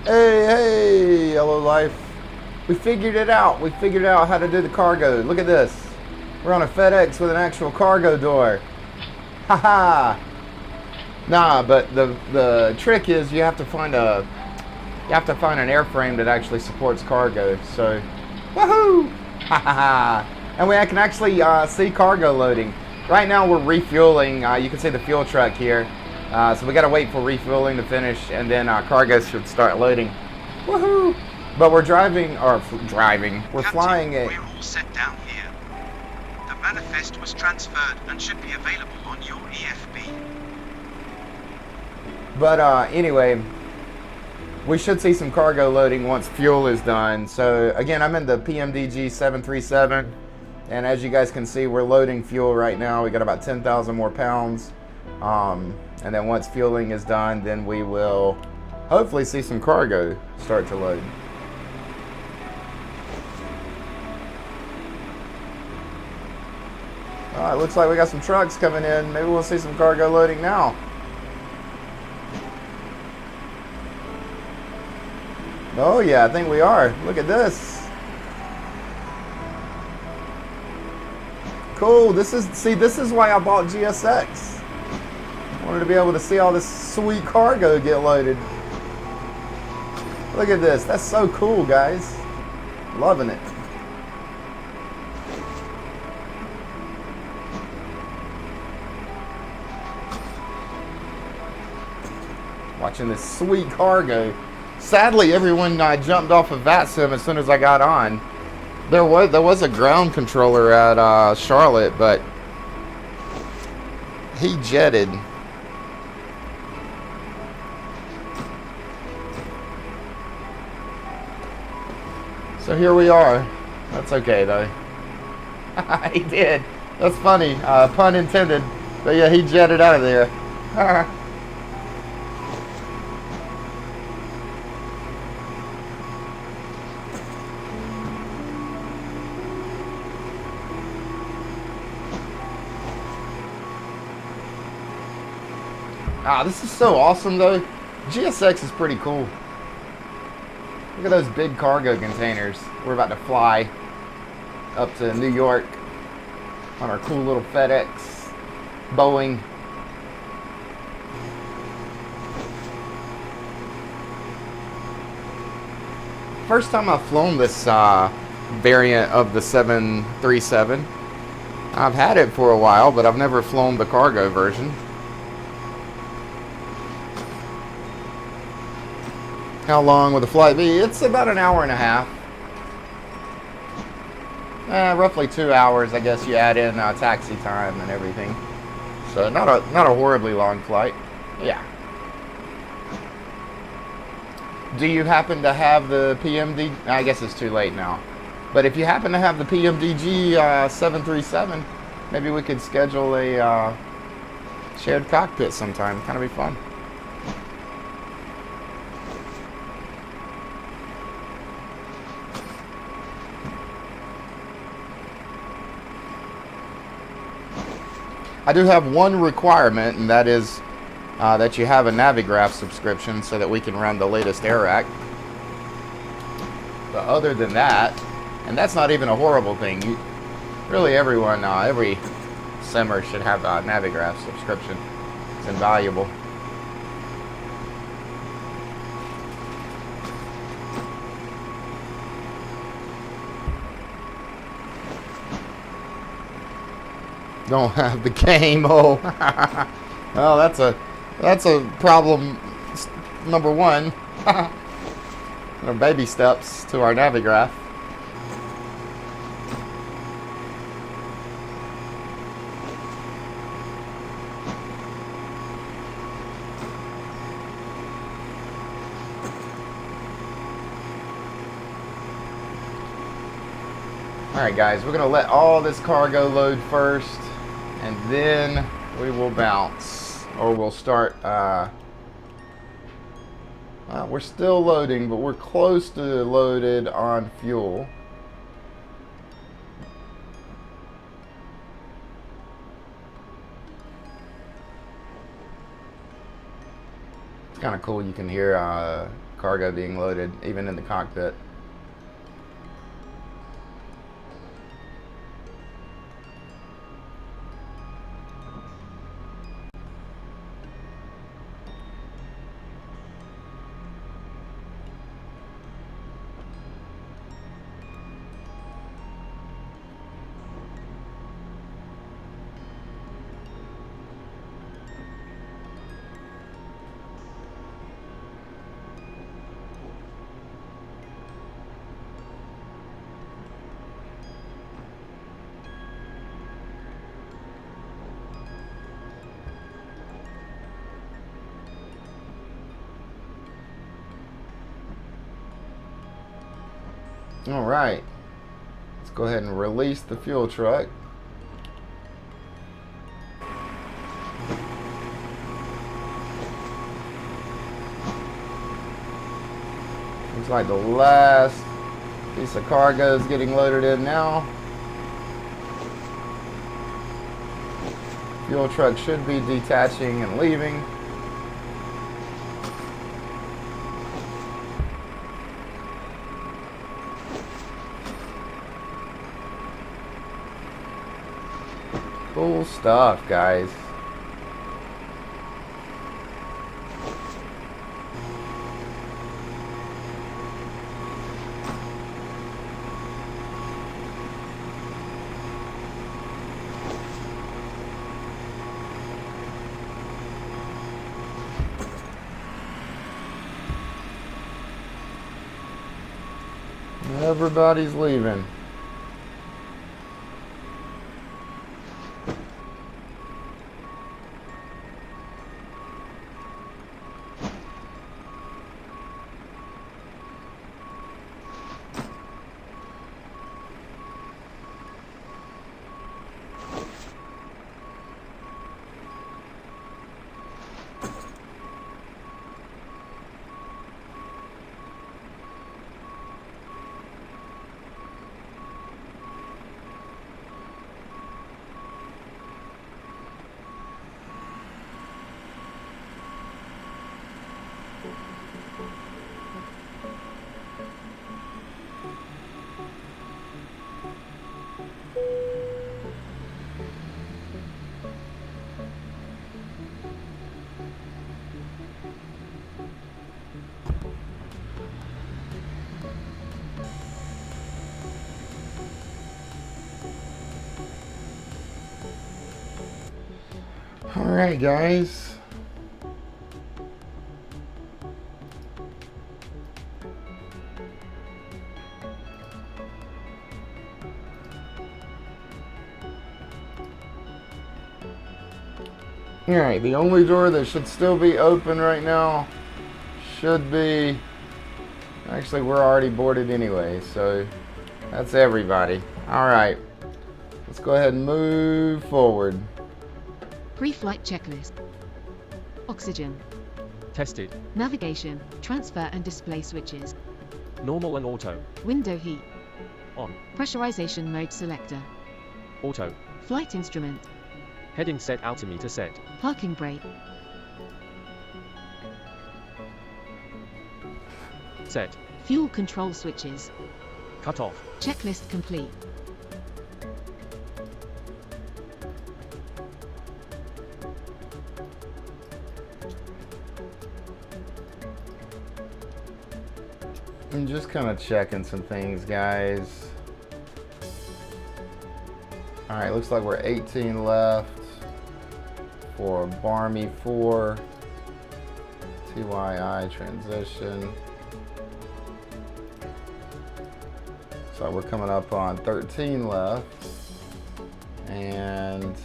Hey, hello life. We figured it out. We figured out how to do the cargo. Look at this. We're on a FedEx with an actual cargo door. Haha. Nah, but the trick is you have to find an airframe that actually supports cargo. So, woohoo! Haha. And we can actually see cargo loading. Right now we're refueling. You can see the fuel truck here. So we gotta wait for refueling to finish, and then cargo should start loading. Woohoo! But we're we're flying a... We're all set down here. The manifest was transferred and should be available on your EFB. But anyway, we should see some cargo loading once fuel is done. So again, I'm in the PMDG-737, and as you guys can see, we're loading fuel right now. We got about 10,000 more pounds. And then once fueling is done, then we will hopefully see some cargo start to load. It looks like we got some trucks coming in. Maybe we'll see some cargo loading now. Oh yeah, I think we are. Look at this. Cool. This is why I bought GSX. Wanted to be able to see all this sweet cargo get loaded. Look at this. That's so cool, guys. Loving it. Watching this sweet cargo. Sadly, everyone jumped off of Vatsim as soon as I got on. There was a ground controller at Charlotte, but he jetted. So here we are. That's okay though. He did. That's funny. Pun intended. But yeah, he jetted out of there. This is so awesome though. GSX is pretty cool. Look at those big cargo containers. We're about to fly up to New York on our cool little FedEx Boeing. First time I've flown this variant of the 737. I've had it for a while, but I've never flown the cargo version. How long will the flight be? It's about an hour and a half. Roughly 2 hours, I guess you add in taxi time and everything. So not a horribly long flight. Yeah. Do you happen to have the PMD? I guess it's too late now. But if you happen to have the PMDG-737, maybe we could schedule a shared cockpit sometime. Kind of be fun. I do have one requirement, and that is that you have a NaviGraph subscription so that we can run the latest AirAct. But other than that, and that's not even a horrible thing. Really, everyone, every simmer should have a NaviGraph subscription. It's invaluable. Don't have the game. Oh, well, that's a problem number one. Our baby steps to our NaviGraph. Alright guys, we're going to let all this cargo load first, and then we will bounce, or we'll start, we're still loading, but we're close to loaded on fuel. It's kind of cool, you can hear cargo being loaded, even in the cockpit. All right, let's go ahead and release the fuel truck. Looks like the last piece of cargo is getting loaded in now. Fuel truck should be detaching and leaving. Cool stuff, guys. Everybody's leaving. Alright guys, alright, the only door that should still be open right now should be, actually we're already boarded anyway, so that's everybody. Alright, let's go ahead and move forward. Pre-flight checklist. Oxygen. Tested. Navigation, transfer and display switches. Normal and auto. Window heat. On. Pressurization mode selector. Auto. Flight instrument. Heading set altimeter set. Parking brake. Set. Fuel control switches. Cut off. Checklist complete. I'm just kind of checking some things, guys. Alright, looks like we're 18 left for Barmy 4 TYI transition. So we're coming up on 13 left. And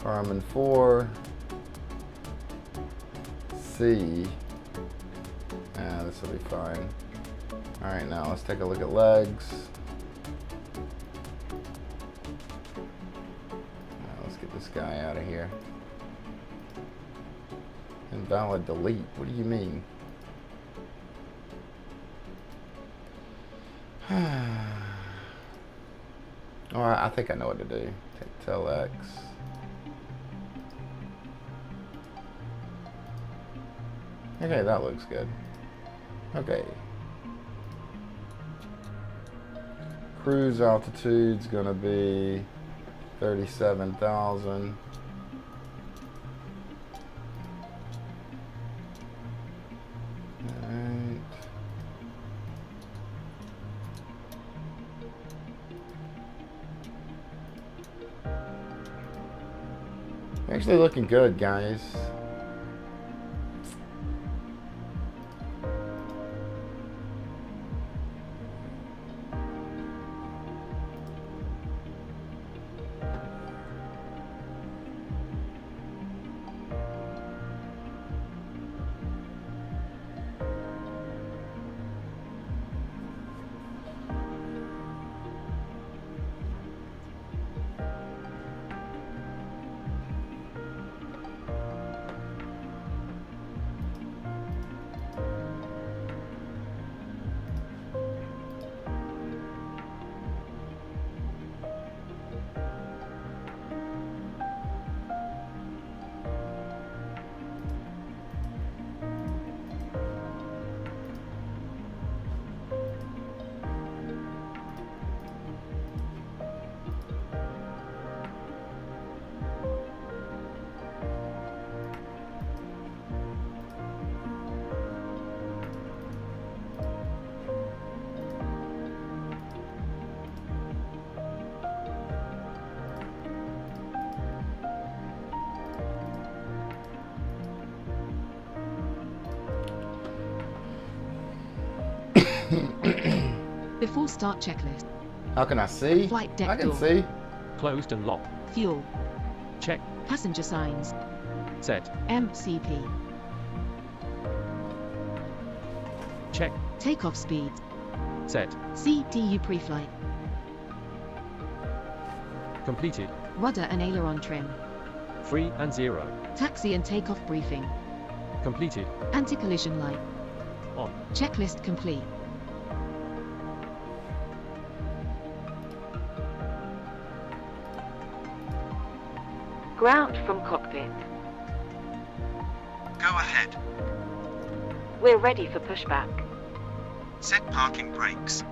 Garmin 4 C. This will be fine. Alright, now let's take a look at legs. Now let's get this guy out of here. Invalid delete. What do you mean? Alright, I think I know what to do. Take Tel-X. Okay, that looks good. Okay. Cruise altitude's gonna be 37,000. Alright. Actually looking good, guys. Before start checklist. How can I see? Flight deck I can door. see. Closed and locked. Fuel. Check. Passenger signs. Set. MCP. Check. Takeoff speed. Set. CTU pre-flight. Completed. Rudder and aileron trim. 3 and 0. Taxi and takeoff briefing. Completed. Anti-collision light. On. Checklist complete. Ground from cockpit. Go ahead. We're ready for pushback. Set parking brakes.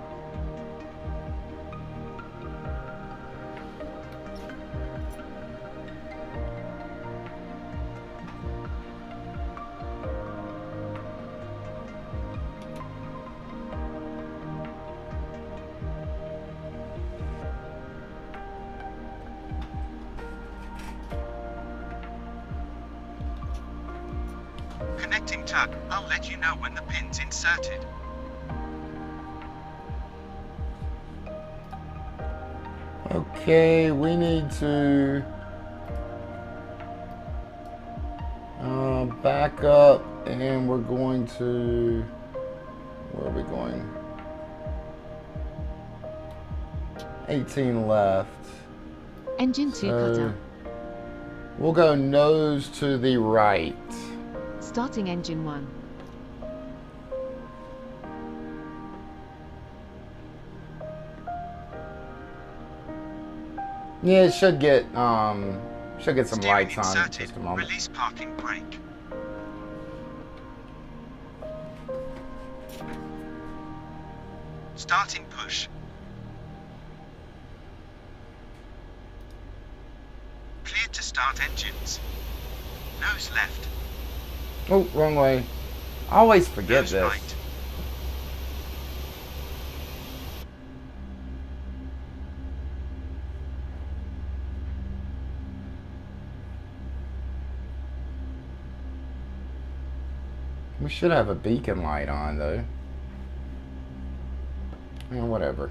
Connecting tug. I'll let you know when the pin's inserted. Okay, we need to back up, and we're going to, where are we going? 18 left. Engine 2 cutter. We'll go nose to the right. Starting engine 1. Yeah, it should get some Steering lights on in inserted. just a moment. Release parking brake. Starting push. Cleared to start engines. Nose left. Oh, wrong way. I always forget Nose this. right. We should have a beacon light on though. Yeah, whatever.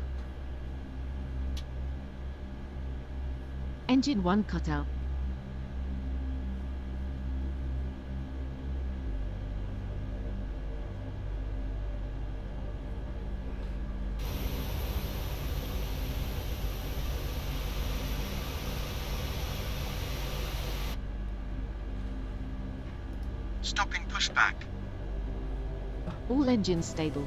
Engine 1 cut out. Stopping pushback. All engines stable.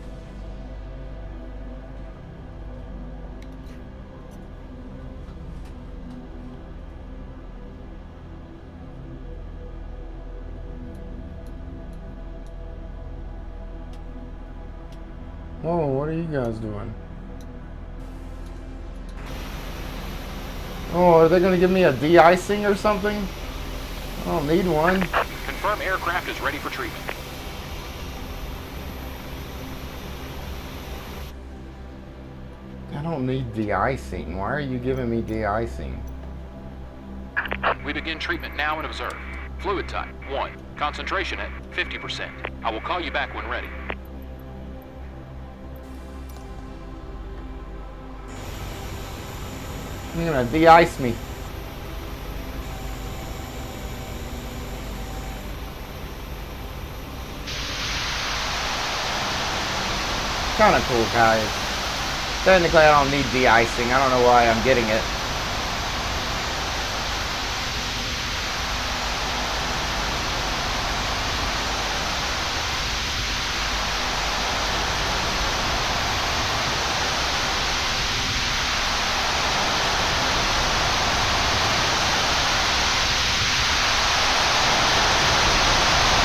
Whoa, what are you guys doing? Oh, are they going to give me a de-icing or something? I don't need one. Confirm aircraft is ready for treatment. I don't need de-icing. Why are you giving me de-icing? We begin treatment now and observe. Fluid type 1. Concentration at 50%. I will call you back when ready. You're going to de-ice me. Kind of cool, guys. Technically, I don't need de-icing. I don't know why I'm getting it.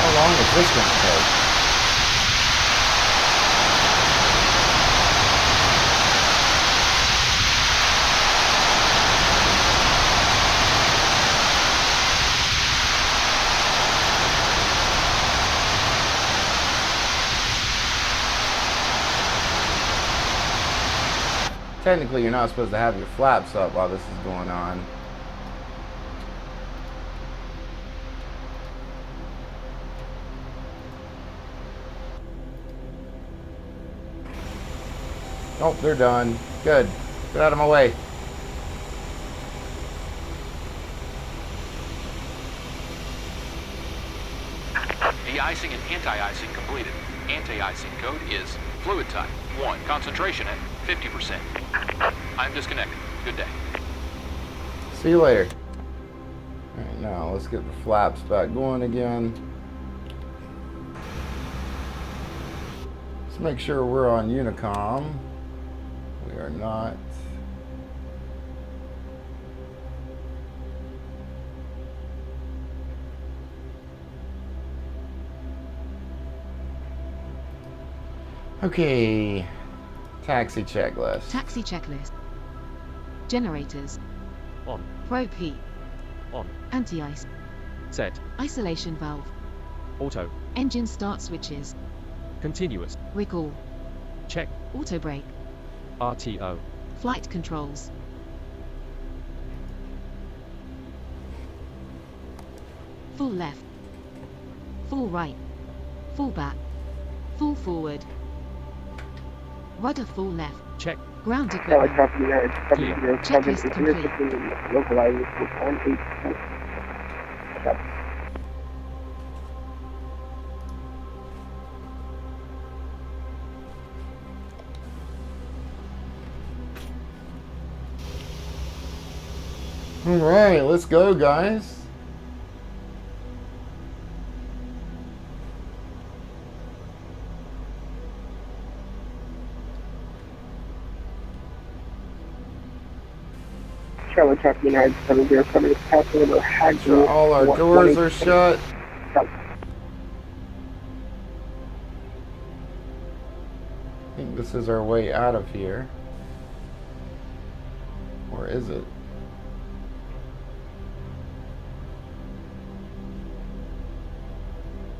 How long is this going to take? Technically, you're not supposed to have your flaps up while this is going on. Oh, they're done. Good. Get out of my way. De-icing and anti-icing completed. Anti-icing code is fluid type 1. Concentration at 50%. I'm disconnected. Good day. See you later. Alright, now let's get the flaps back going again. Let's make sure we're on Unicom. We are not. Okay. Taxi checklist. Taxi checklist. Generators. On. Probe heat. On. Anti-ice. Set. Isolation valve. Auto. Engine start switches. Continuous. Recall. Check. Auto brake. RTO. Flight controls. Full left. Full right. Full back. Full forward. Rudder full left. Check. Ground equipment. Clear. Checklist complete. Alright, let's go, guys. Charlie Traffic United 707 is passing over Headwind. Sure, all our doors are shut. think this is our way out of here. Or is it?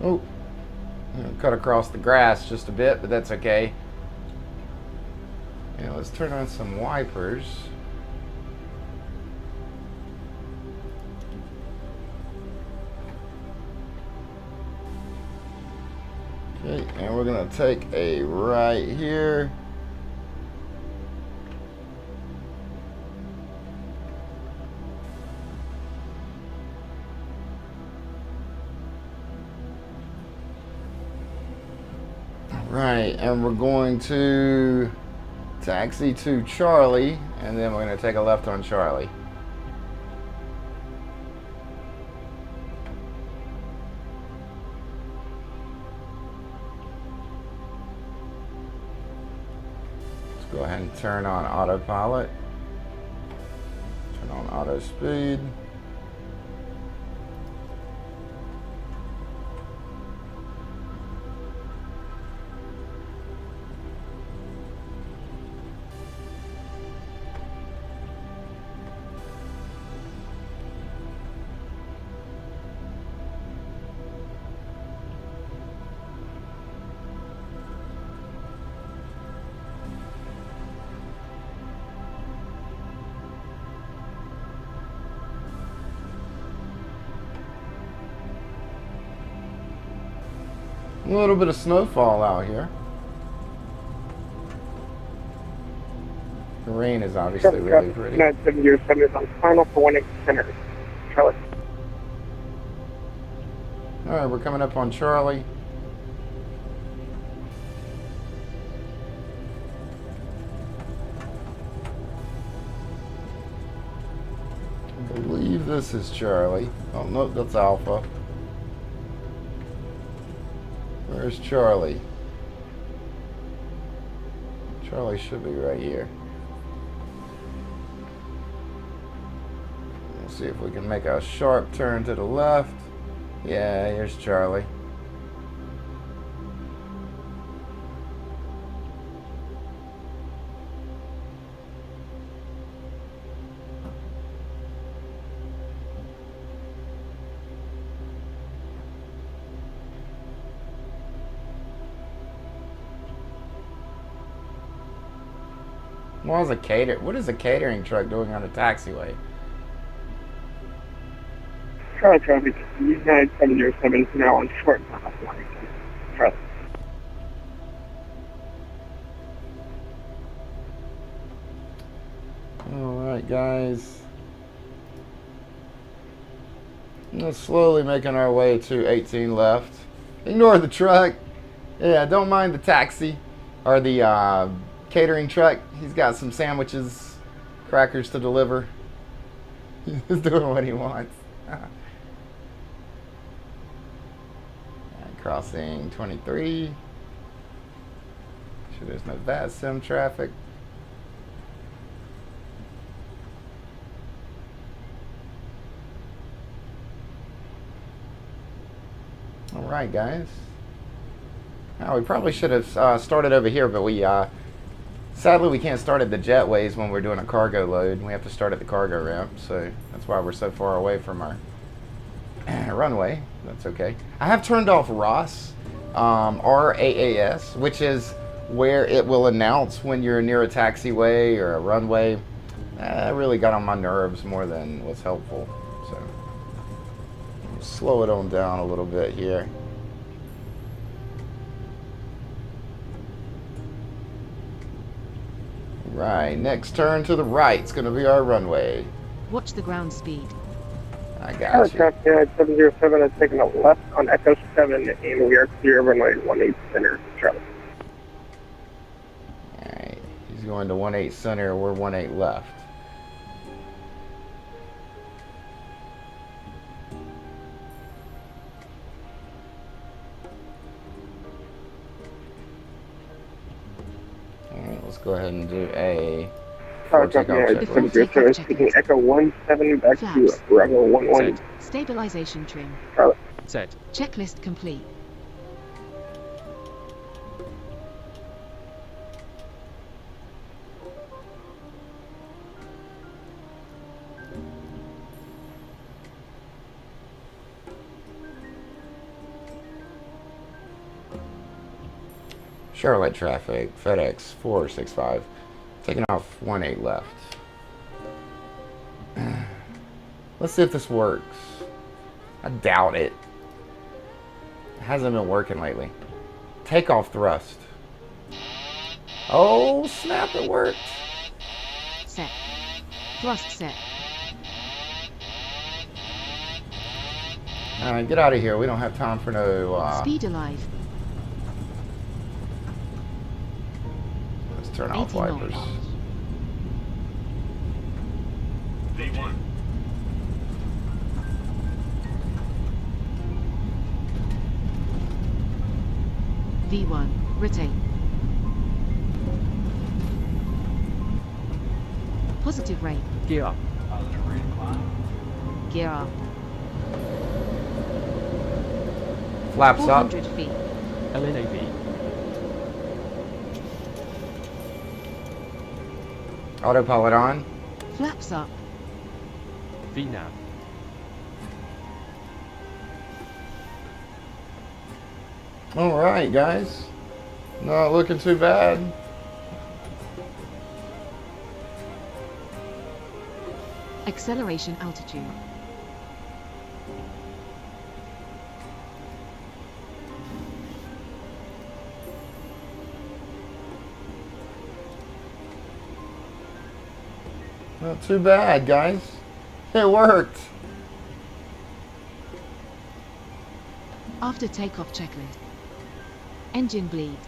Oh, cut across the grass just a bit, but that's okay. Yeah, let's turn on some wipers. Okay, and we're gonna take a right here. Right, and we're going to taxi to Charlie, and then we're going to take a left on Charlie. Let's go ahead and turn on autopilot. Turn on auto speed. A little bit of snowfall out here. The rain is obviously really pretty. 707 is on final for 18 center. Charlie. Alright, we're coming up on Charlie. I believe this is Charlie. Oh, no, that's Alpha. Where's Charlie? Charlie should be right here. Let's see if we can make a sharp turn to the left. Yeah, here's Charlie. What is a catering truck doing on a taxiway? Charlie traffic, United 707 is now on short path. Charlie. Alright guys. We're slowly making our way to 18 left. Ignore the truck. Yeah, don't mind the taxi. Or the catering truck. He's got some sandwiches, crackers to deliver. He's doing what he wants. Crossing 23. Sure there's no Vatsim traffic. Alright guys. Now we probably should have started over here, but we sadly we can't start at the jetways when we're doing a cargo load. We have to start at the cargo ramp, so that's why we're so far away from our runway. That's okay. I have turned off RAAS, RAAS, which is where it will announce when you're near a taxiway or a runway. It really got on my nerves more than was helpful. So slow it on down a little bit here. Right, next turn to the right. It's going to be our runway. Watch the ground speed. I got you. Aircraft United 707 is taking a left on Echo 7 and we are clear of runway 18 center. Charlie. Alright, he's going to 18 center. We're 18 left. Alright, let's go ahead and do a Aircraft United 707 is taking Echo 17 back to Bravo 11. Set. Stabilization trim. Charlie. Set. Checklist complete. Charlotte traffic, FedEx 465. Taking off 18 left. Let's see if this works. I doubt it. It hasn't been working lately. Takeoff thrust. Oh snap, it worked. Set. Thrust set. Alright, get out of here. We don't have time for no... Speed alive. Let's turn off 80 knots. wipers. V1. V1. Retain. Positive rate. Gear up. Positive rate of climb. Gear up. Flaps up. 400 feet. LNAV. Autopilot on. Flaps up. VNAV. Alright, guys. Not looking too bad. Acceleration altitude. Not too bad, guys. It worked. After takeoff checklist. Engine bleed.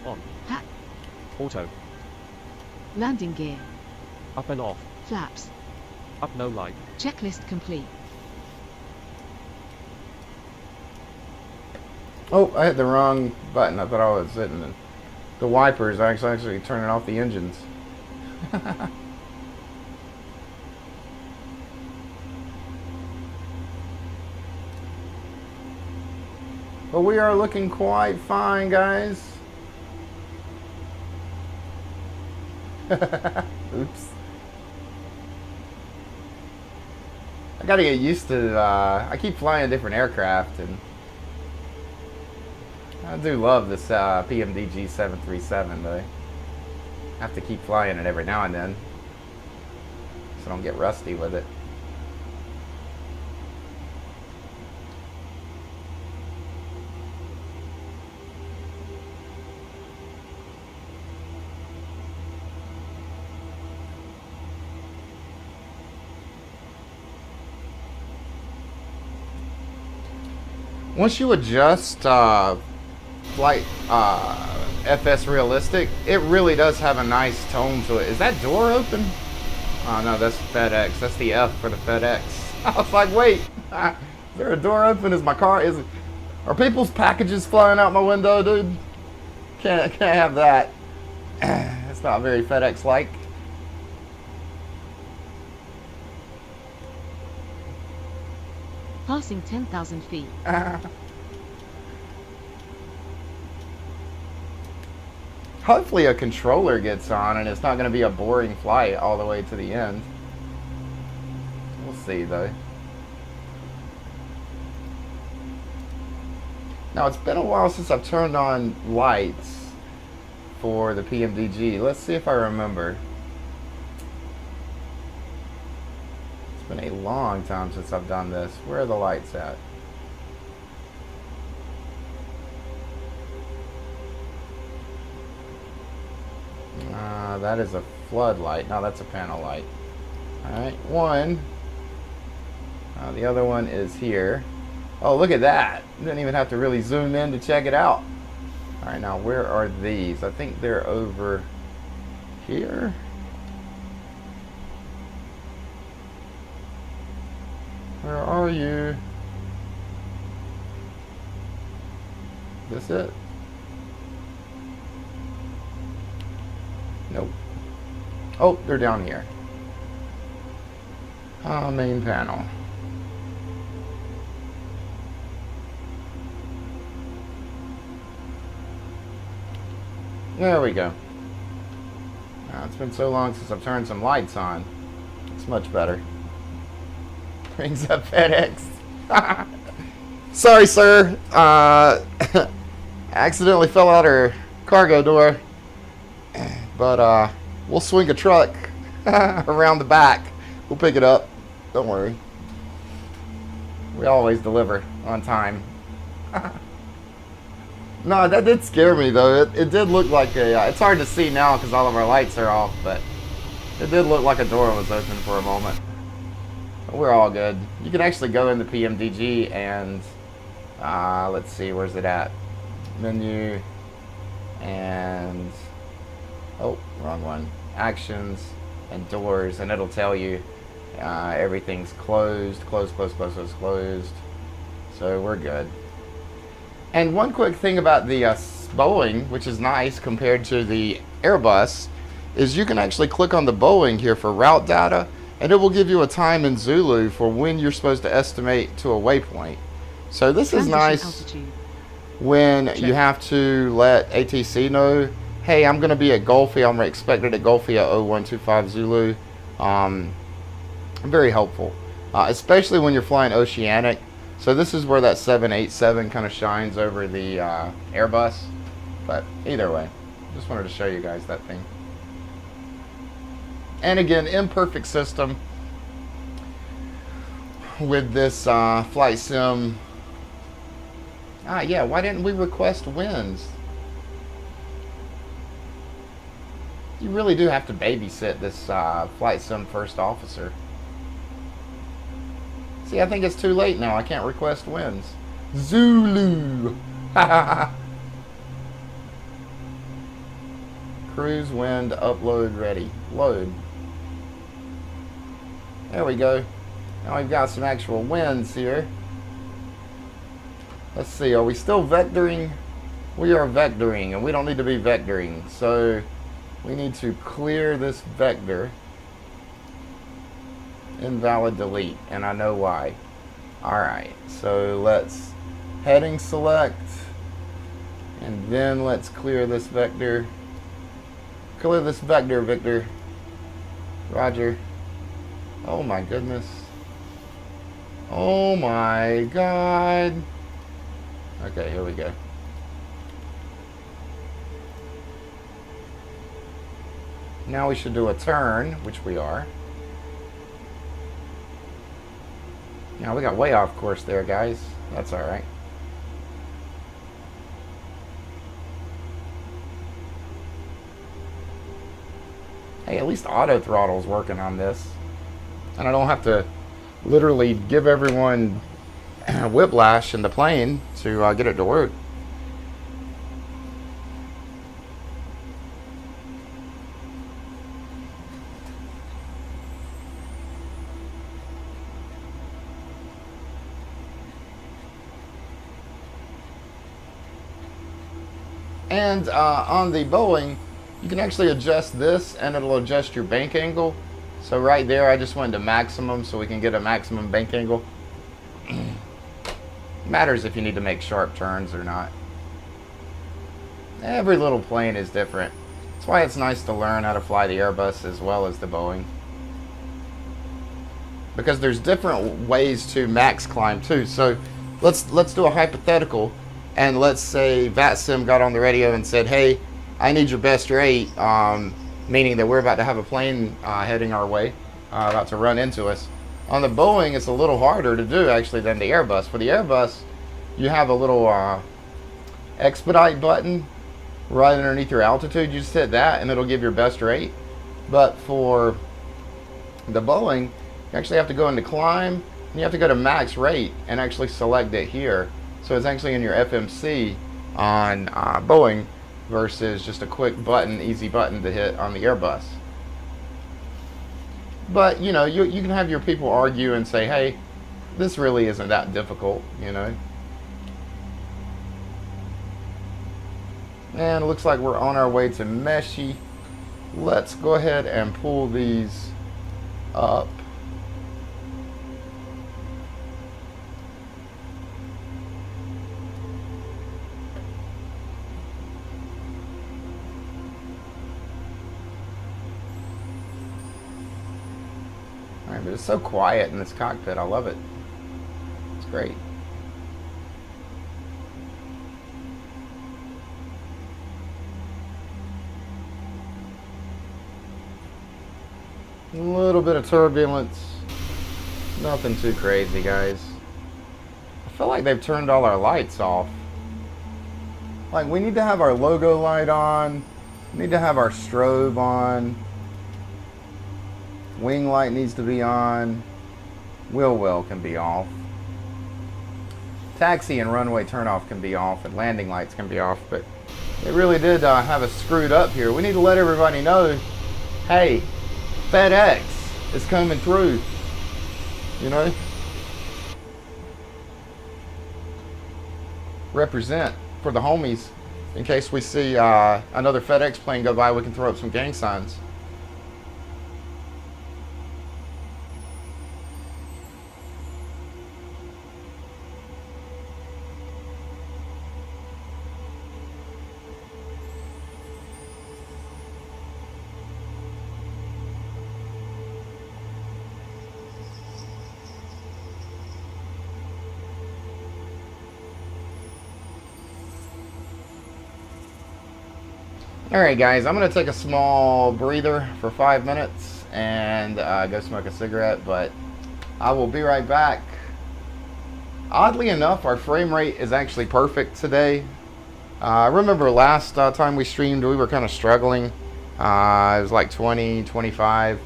On. Hat. Auto. Landing gear. Up and off. Flaps. Up no light. Checklist complete. Oh, I hit the wrong button. I thought I was hitting the wipers. I was actually turning off the engines. But we are looking quite fine, guys. Oops. I gotta get used to, I keep flying different aircraft, and I do love this PMDG-737, but I have to keep flying it every now and then so I don't get rusty with it. Once you adjust flight FSRealistic, it really does have a nice tone to it. Is that door open? Oh no, that's FedEx. That's the F for the FedEx. I was like, wait, is there a door open? Is my car? Are people's packages flying out my window, dude? Can't have that. It's not very FedEx-like. Passing 10,000 feet. Hopefully a controller gets on and it's not going to be a boring flight all the way to the end. We'll see though. Now it's been a while since I've turned on lights for the PMDG. Let's see if I remember. It's been a long time since I've done this. Where are the lights at? That is a floodlight. No, that's a panel light. Alright, one. The other one is here. Oh, look at that. Didn't even have to really zoom in to check it out. Alright, now where are these? I think they're over here. Where are you? This it? Nope. Oh, they're down here. Main panel. There we go. It's been so long since I've turned some lights on. It's much better. Brings up FedEx. Sorry, sir. Accidentally fell out her cargo door. But we'll swing a truck around the back. We'll pick it up. Don't worry. We always deliver on time. No, that did scare me though. It did look like a... it's hard to see now because all of our lights are off, but it did look like a door was open for a moment. But we're all good. You can actually go in the PMDG and... let's see, where's it at? Menu and... oh, wrong one. Actions and doors, and it'll tell you everything's closed. So we're good. And one quick thing about the Boeing, which is nice compared to the Airbus, is you can actually click on the Boeing here for route data, and it will give you a time in Zulu for when you're supposed to estimate to a waypoint. So this is nice when you have to let ATC know, hey, I'm going to be at Golfia, I'm expected at Golfia 0125 Zulu. Very helpful, especially when you're flying oceanic. So this is where that 787 kind of shines over the Airbus. But either way, just wanted to show you guys that thing. And again, imperfect system with this flight sim. Yeah, why didn't we request wins? You really do have to babysit this flight sim first officer. See, I think it's too late now. I can't request wins. Zulu. Cruise wind upload ready. Load. There we go. Now we've got some actual winds here. Let's see. Are we still vectoring? We are vectoring, and we don't need to be vectoring. So we need to clear this vector. Invalid delete, and I know why. Alright, so let's heading select, and then let's clear this vector. Clear this vector, Victor. Roger. Oh my goodness. Oh my god. Okay, here we go. Now we should do a turn, which we are. Now we got way off course there, guys. That's alright. Hey, at least auto throttle's working on this. And I don't have to literally give everyone whiplash in the plane to get it to work. And on the Boeing, you can actually adjust this and it'll adjust your bank angle. So right there, I just went to maximum so we can get a maximum bank angle. Matters if you need to make sharp turns or not. Every little plane is different. That's why it's nice to learn how to fly the Airbus as well as the Boeing. Because there's different ways to max climb too. So let's do a hypothetical. And let's say Vatsim got on the radio and said, hey, I need your best rate, meaning that we're about to have a plane heading our way, about to run into us. On the Boeing, it's a little harder to do, actually, than the Airbus. For the Airbus, you have a little expedite button right underneath your altitude. You just hit that, and it'll give your best rate. But for the Boeing, you actually have to go into climb, and you have to go to max rate and actually select it here. So it's actually in your FMC on Boeing versus just a quick button, easy button to hit on the Airbus. But, you know, you can have your people argue and say, hey, this really isn't that difficult, you know. And it looks like we're on our way to Meshi. Let's go ahead and pull these up. Alright, but it's so quiet in this cockpit. I love it. It's great. A little bit of turbulence. Nothing too crazy, guys. I feel like they've turned all our lights off. Like, we need to have our logo light on. We need to have our strobe on. Wing light needs to be on. Wheel well can be off. Taxi and runway turnoff can be off, and landing lights can be off, but they really did have us screwed up here. We need to let everybody know, hey, FedEx is coming through, you know? Represent for the homies. In case we see another FedEx plane go by, we can throw up some gang signs. Alright guys, I'm going to take a small breather for 5 minutes and go smoke a cigarette, but I will be right back. Oddly enough, our frame rate is actually perfect today. I remember last time we streamed, we were kind of struggling. It was like 20, 25.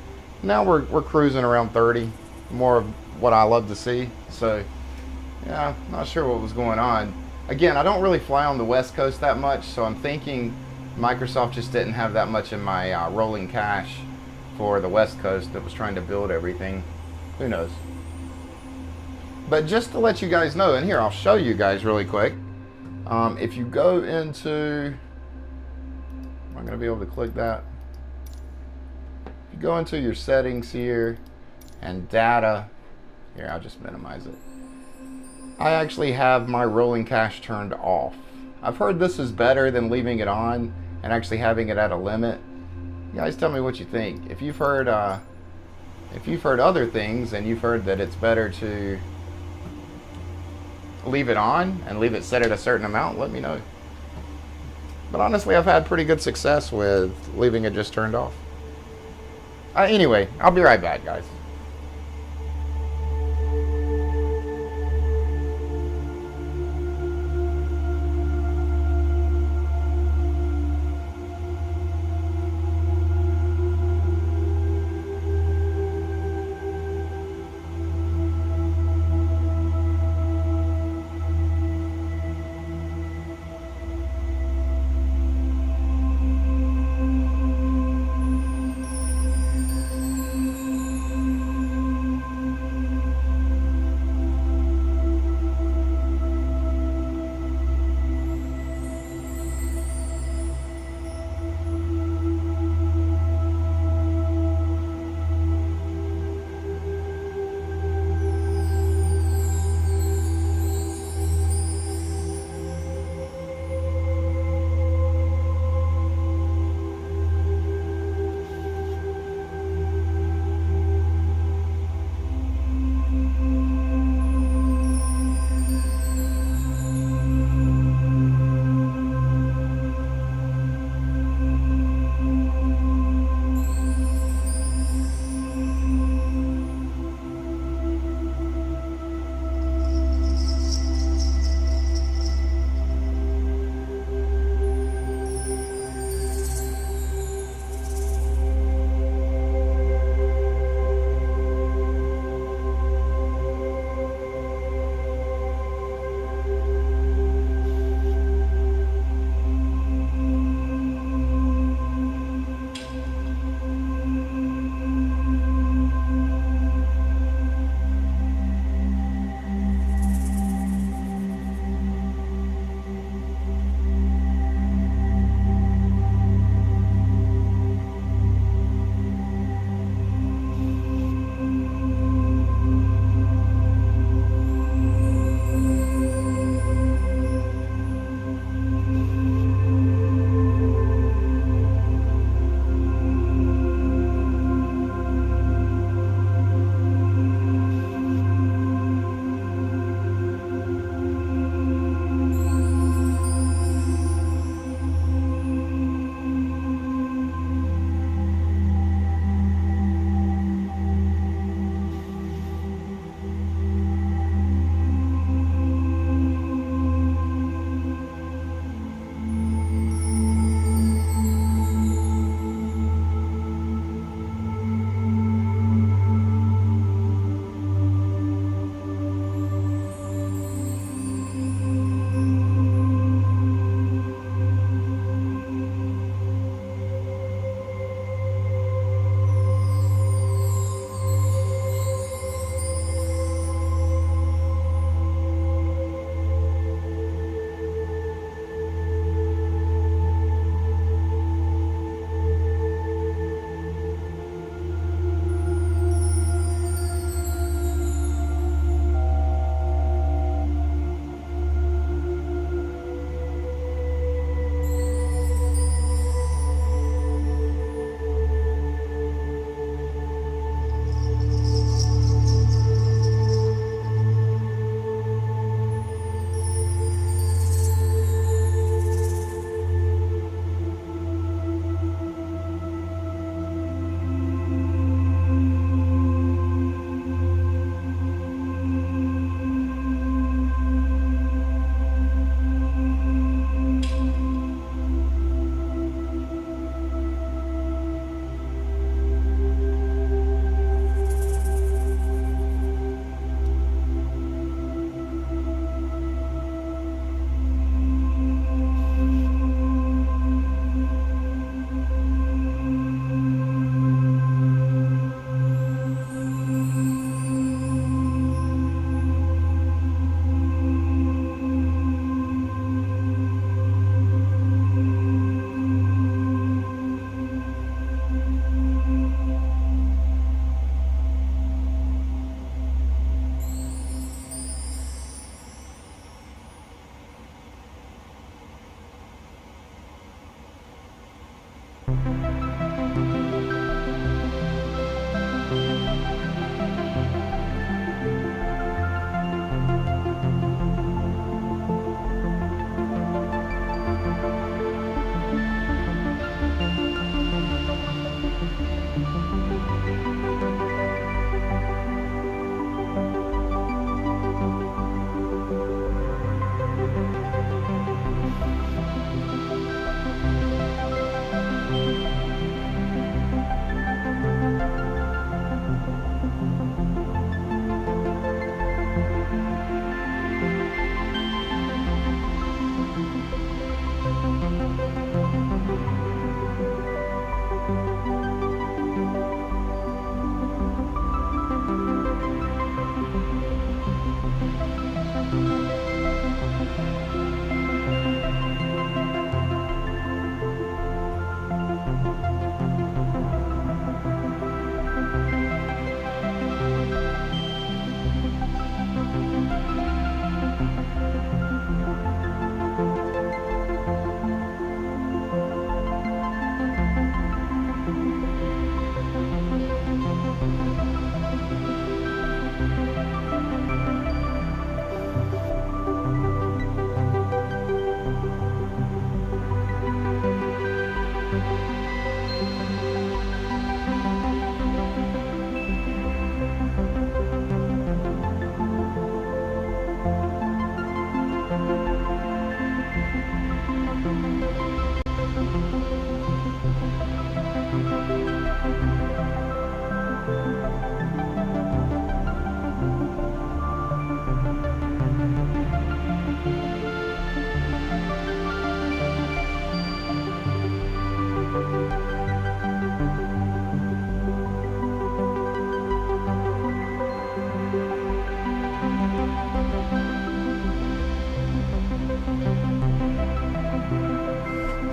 Now we're cruising around 30. More of what I love to see. So, yeah, not sure what was going on. Again, I don't really fly on the West Coast that much, so I'm thinking Microsoft just didn't have that much in my rolling cache for the West Coast that was trying to build everything. Who knows? But just to let you guys know, and here I'll show you guys really quick. If you go into, am I going to be able to click that? If you go into your settings here and data, here I'll just minimize it. I actually have my rolling cache turned off. I've heard this is better than leaving it on and actually having it at a limit. You guys tell me what you think. If you've heard other things and you've heard that it's better to leave it on and leave it set at a certain amount, let me know. But honestly, I've had pretty good success with leaving it just turned off. Anyway, I'll be right back, guys.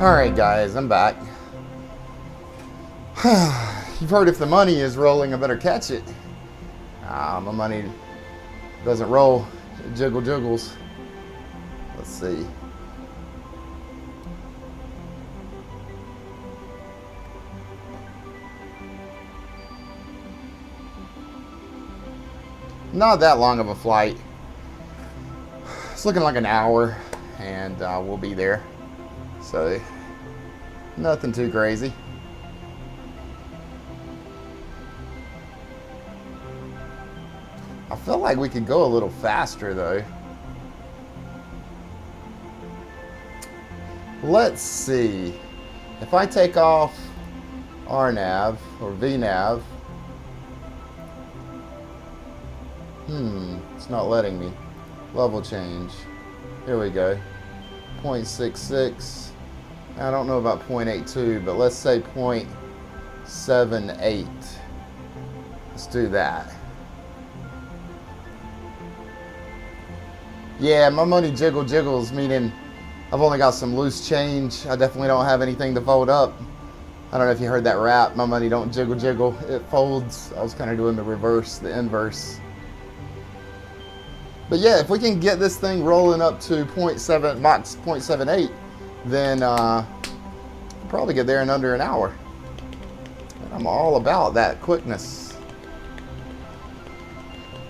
Alright guys, I'm back. You've heard if the money is rolling, I better catch it. My money doesn't roll, it jiggles. Let's see. Not that long of a flight. It's looking like an hour, and we'll be there. So, nothing too crazy. I feel like we could go a little faster though. Let's see. If I take off RNAV or VNAV, it's not letting me. Level change. Here we go. 0.66. I don't know about 0.82, but let's say 0.78. Let's do that. Yeah, my money jiggles, meaning I've only got some loose change. I definitely don't have anything to fold up. I don't know if you heard that rap. My money don't jiggle, it folds. I was kind of doing the reverse, the inverse. But yeah, if we can get this thing rolling up to 0.7, max 0.78, then probably get there in under an hour. And I'm all about that quickness.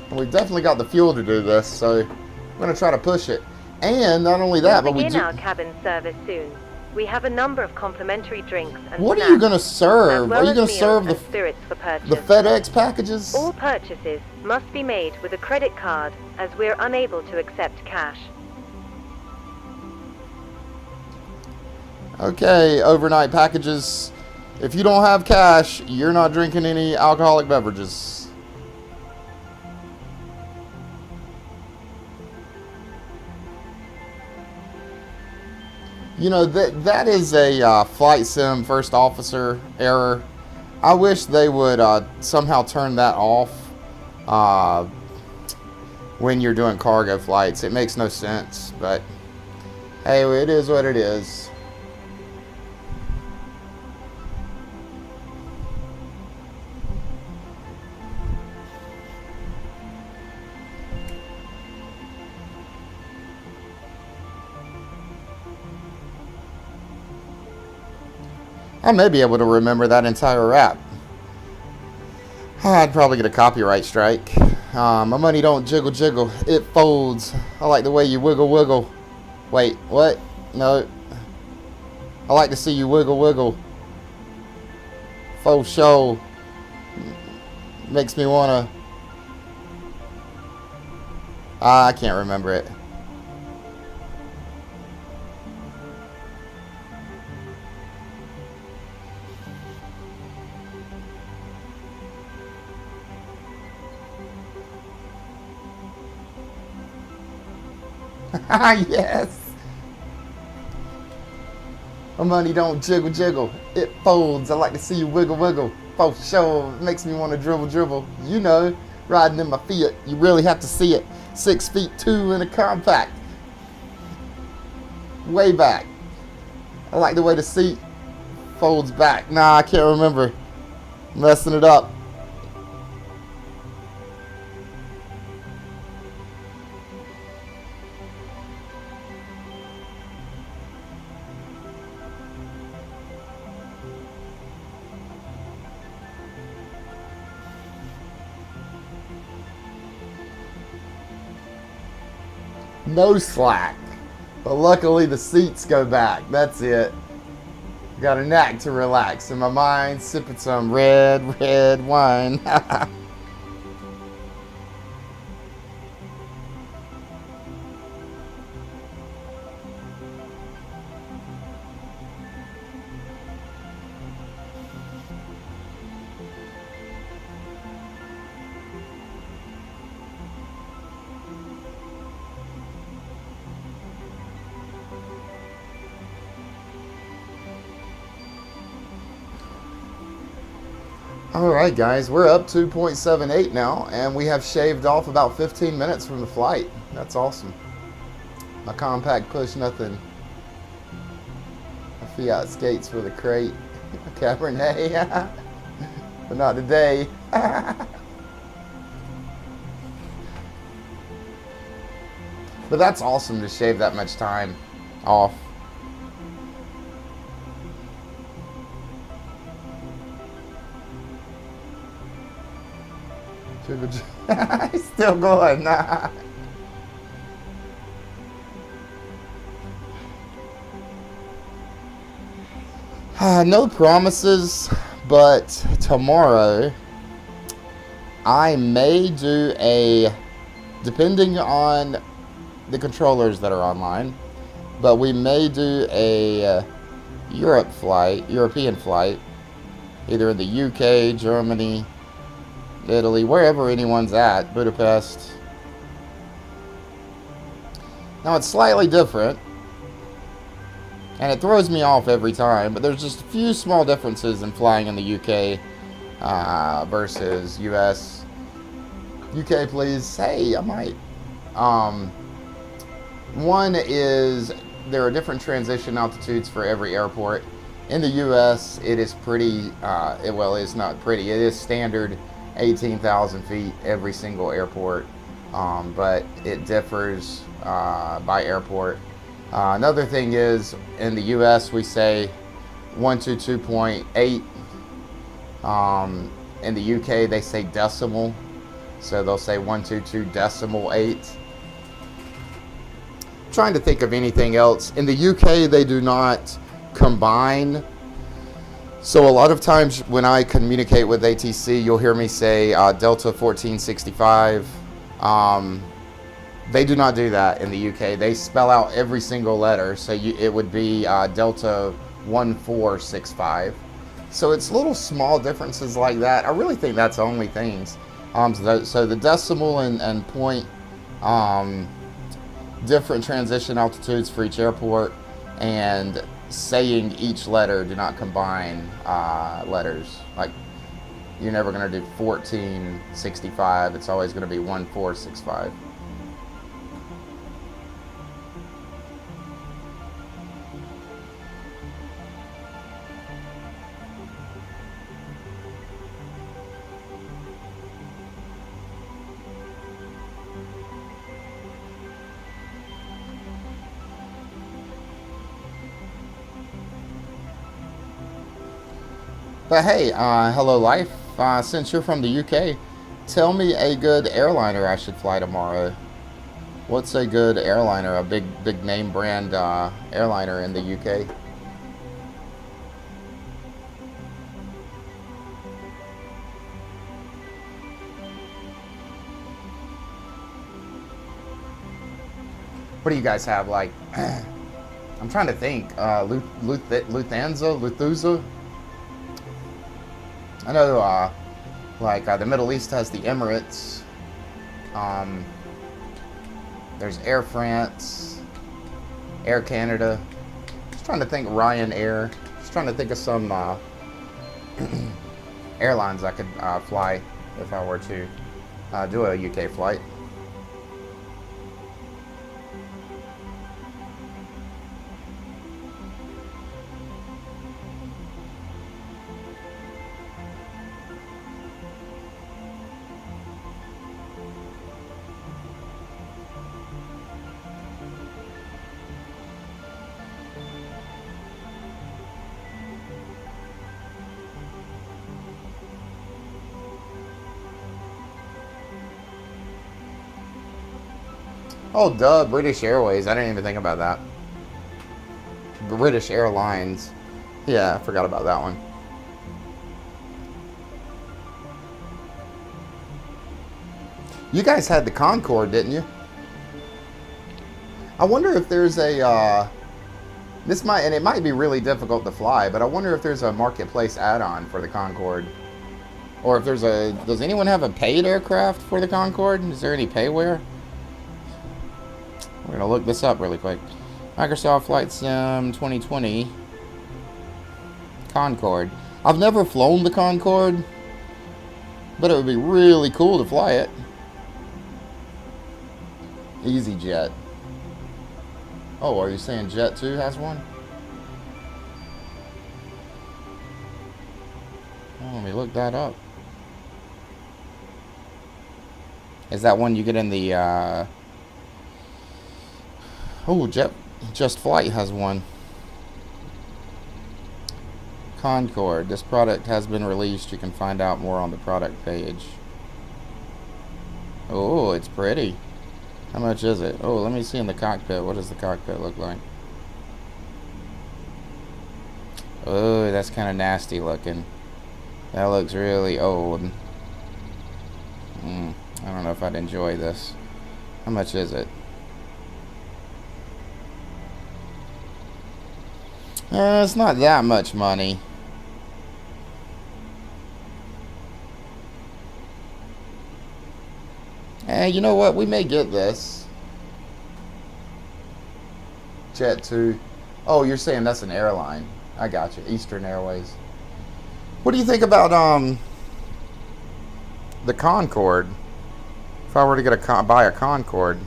And we've definitely got the fuel to do this, so we're going to try to push it. And not only that, but we begin our cabin service soon. We have a number of complimentary drinks and what snacks, are you going to serve? as well Are you as going to meals serve and the spirits for purchase. FedEx packages? All purchases must be made with a credit card, as we're unable to accept cash. Okay, overnight packages. If you don't have cash, you're not drinking any alcoholic beverages. You know, that is a flight sim first officer error. I wish they would somehow turn that off when you're doing cargo flights. It makes no sense, but hey, it is what it is. I may be able to remember that entire rap. I'd probably get a copyright strike. My money don't jiggle, it folds. I like the way you wiggle. Wait, what? No. I like to see you wiggle. Faux show. Makes me wanna... I can't remember it. Yes. My money don't jiggle, it folds. I like to see you wiggle. For sure, it makes me want to dribble. You know, riding in my Fiat, you really have to see it. 6'2" in a compact. Way back. I like the way the seat folds back. Nah, I can't remember. Messing it up. No slack, but luckily the seats go back. That's it. Got a knack to relax in my mind, sipping some red wine. Alright guys, we're up 2.78 now, and we have shaved off about 15 minutes from the flight. That's awesome. My compact push nothing. My Fiat skates with a crate. Cabernet. But not today. But that's awesome to shave that much time off. He's still going. No promises, but tomorrow I may do a, depending on the controllers that are online, but we may do a European flight, either in the UK, Germany, Italy, wherever anyone's at, Budapest. Now it's slightly different, and it throws me off every time, but there's just a few small differences in flying in the UK versus US. UK, please. Hey, I might. One is there are different transition altitudes for every airport. In the US, it is pretty, well, it's not pretty, it is standard 18,000 feet every single airport, but it differs by airport. Another thing is, in the US, we say 122.8. In the UK, they say decimal, so they'll say 122.8. Trying to think of anything else. In the UK, they do not combine. So a lot of times when I communicate with ATC, you'll hear me say Delta 1465. They do not do that in the UK. They spell out every single letter. So it would be Delta 1465. So it's little small differences like that. I really think that's the only things. So the decimal and point, different transition altitudes for each airport, and saying each letter do not combine letters. Like, you're never going to do 1465. It's always going to be 1465. But hey, hello life, since you're from the UK, tell me a good airliner I should fly tomorrow. What's a good airliner, a big name brand airliner in the UK? What do you guys have, like, I'm trying to think, Lufthansa? I know, the Middle East has the Emirates. There's Air France, Air Canada. Just trying to think Ryanair. Just trying to think of some airlines I could fly if I were to do a UK flight. Oh, duh, British Airways. I didn't even think about that. British Airlines. Yeah, I forgot about that one. You guys had the Concorde, didn't you? I wonder if there's a, it might be really difficult to fly, but I wonder if there's a marketplace add-on for the Concorde. Or if there's does anyone have a paid aircraft for the Concorde? Is there any payware? We're going to look this up really quick. Microsoft Flight Sim 2020. Concorde. I've never flown the Concorde, but it would be really cool to fly it. EasyJet. Oh, are you saying Jet 2 has one? Oh, let me look that up. Is that one you get in the, oh, JustFlight has one. Concorde. This product has been released. You can find out more on the product page. Oh, it's pretty. How much is it? Oh, let me see in the cockpit. What does the cockpit look like? Oh, that's kind of nasty looking. That looks really old. I don't know if I'd enjoy this. How much is it? It's not that much money. You know what? We may get this. Jet 2. Oh, you're saying that's an airline. I got you. Eastern Airways. What do you think about the Concorde? If I were to get buy a Concorde.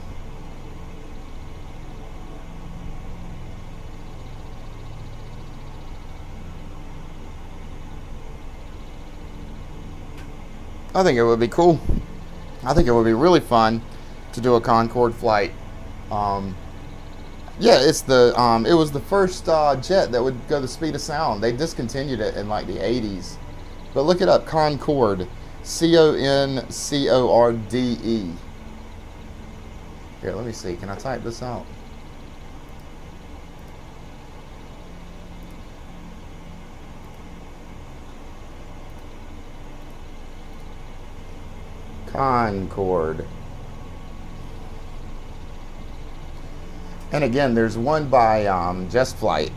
I think it would be cool. I think it would be really fun to do a Concorde flight. Yeah, it's the it was the first jet that would go the speed of sound. They discontinued it in like the 80s. But look it up, Concorde. Concorde. Here, let me see. Can I type this out? Concorde. And again, there's one by JustFlight.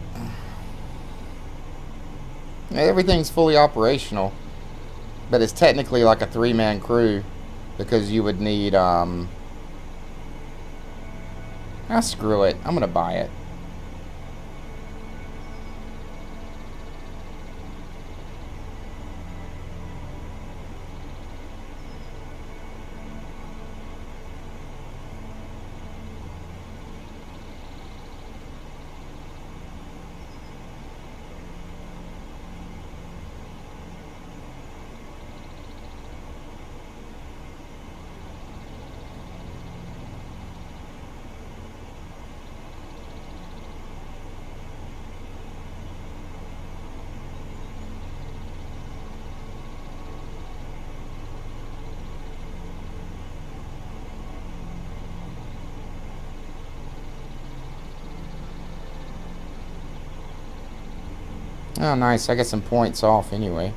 Everything's fully operational, but it's technically like a 3-man crew because you would need screw it. I'm gonna buy it. Oh, nice. I get some points off anyway.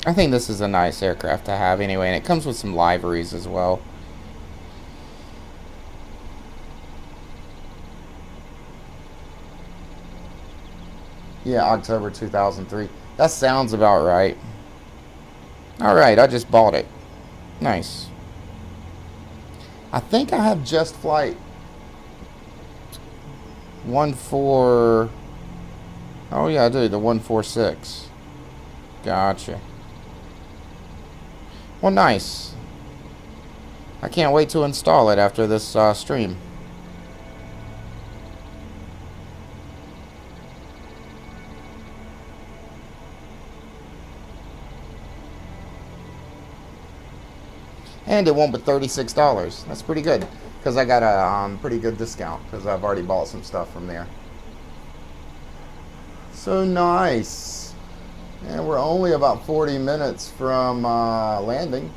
I think this is a nice aircraft to have anyway, and it comes with some liveries as well. Yeah, October 2003. That sounds about right. Alright, I just bought it. Nice. I think I have JustFlight 1.4. Oh yeah, I do. The 146. Gotcha. Well, nice. I can't wait to install it after this stream. And it won't be $36. That's pretty good, because I got a pretty good discount because I've already bought some stuff from there. So nice. And we're only about 40 minutes from landing.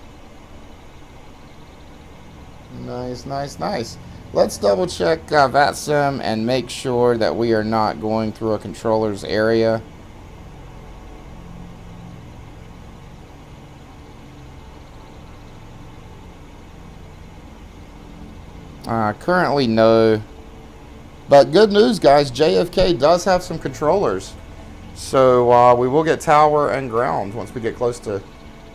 Nice, nice, nice. Let's double check Vatsim and make sure that we are not going through a controller's area. Currently no, but good news guys, JFK does have some controllers, so we will get tower and ground once we get close to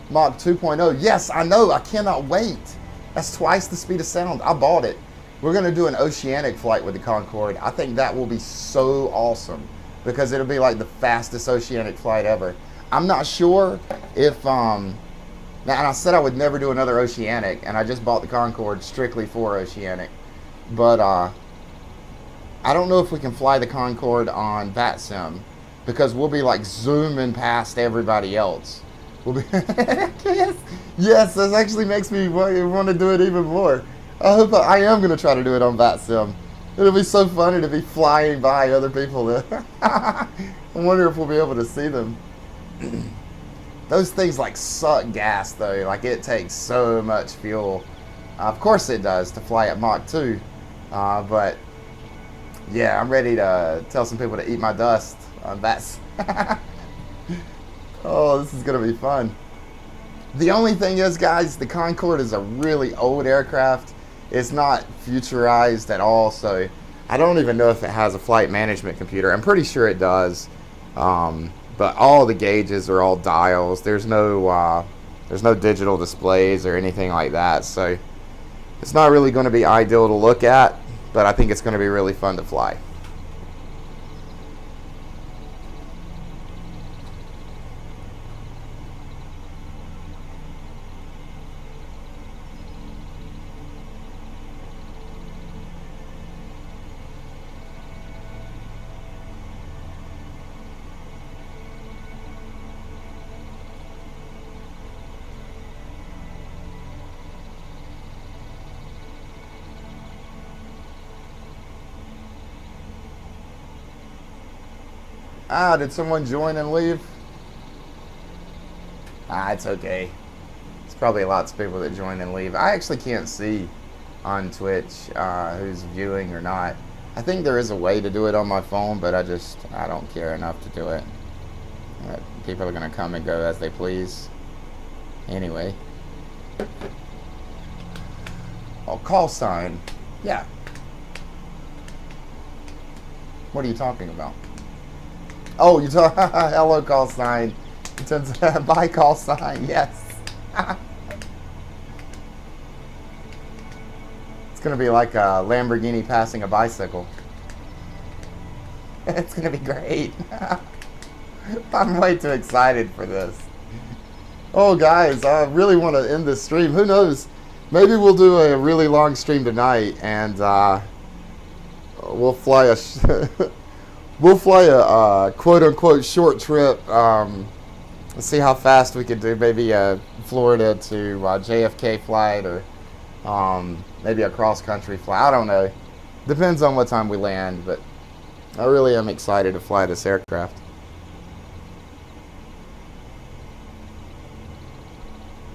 Mach 2.0. Yes, I know, I cannot wait. That's twice the speed of sound. I bought it. We're going to do an oceanic flight with the Concorde. I think that will be so awesome because it'll be like the fastest oceanic flight ever. I'm not sure if Now, and I said I would never do another Oceanic, and I just bought the Concorde strictly for Oceanic. But I don't know if we can fly the Concorde on Vatsim, because we'll be like zooming past everybody else. We'll be yes, this actually makes me want to do it even more. I hope I am going to try to do it on Vatsim. It'll be so funny to be flying by other people. I wonder if we'll be able to see them. Those things like suck gas though. Like it takes so much fuel. Of course it does to fly at Mach 2. But yeah, I'm ready to tell some people to eat my dust on that. Oh, this is going to be fun. The only thing is, guys, the Concorde is a really old aircraft. It's not futurized at all, so I don't even know if it has a flight management computer. I'm pretty sure it does. But all the gauges are all dials. There's no digital displays or anything like that, so it's not really going to be ideal to look at, but I think it's going to be really fun to fly. Ah, did someone join and leave? Ah, it's okay. It's probably lots of people that join and leave. I actually can't see on Twitch who's viewing or not. I think there is a way to do it on my phone, but I don't care enough to do it. People are going to come and go as they please. Anyway. Oh, call sign. Yeah. What are you talking about? Oh, you talk. Hello, call sign. Bye, call sign. Yes. It's gonna be like a Lamborghini passing a bicycle. It's gonna be great. I'm way too excited for this. Oh, guys, I really want to end this stream. Who knows? Maybe we'll do a really long stream tonight, and we'll fly a. We'll fly a quote-unquote short trip. Let's see how fast we can do. Maybe a Florida to JFK flight, or maybe a cross-country flight. I don't know. Depends on what time we land, but I really am excited to fly this aircraft.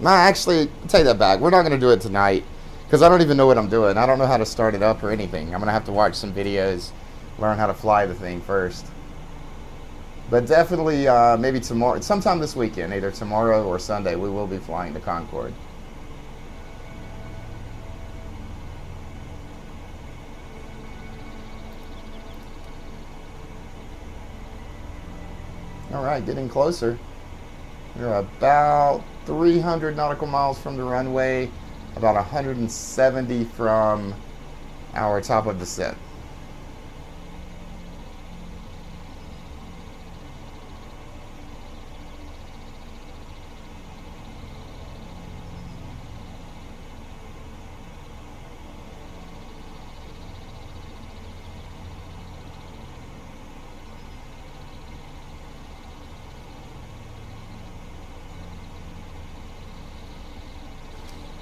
Nah, actually, take that back. We're not going to do it tonight, because I don't even know what I'm doing. I don't know how to start it up or anything. I'm going to have to watch some videos, learn how to fly the thing first. But definitely maybe tomorrow, sometime this weekend, either tomorrow or Sunday, we will be flying the Concorde. Alright, getting closer. We're about 300 nautical miles from the runway, about 170 from our top of descent.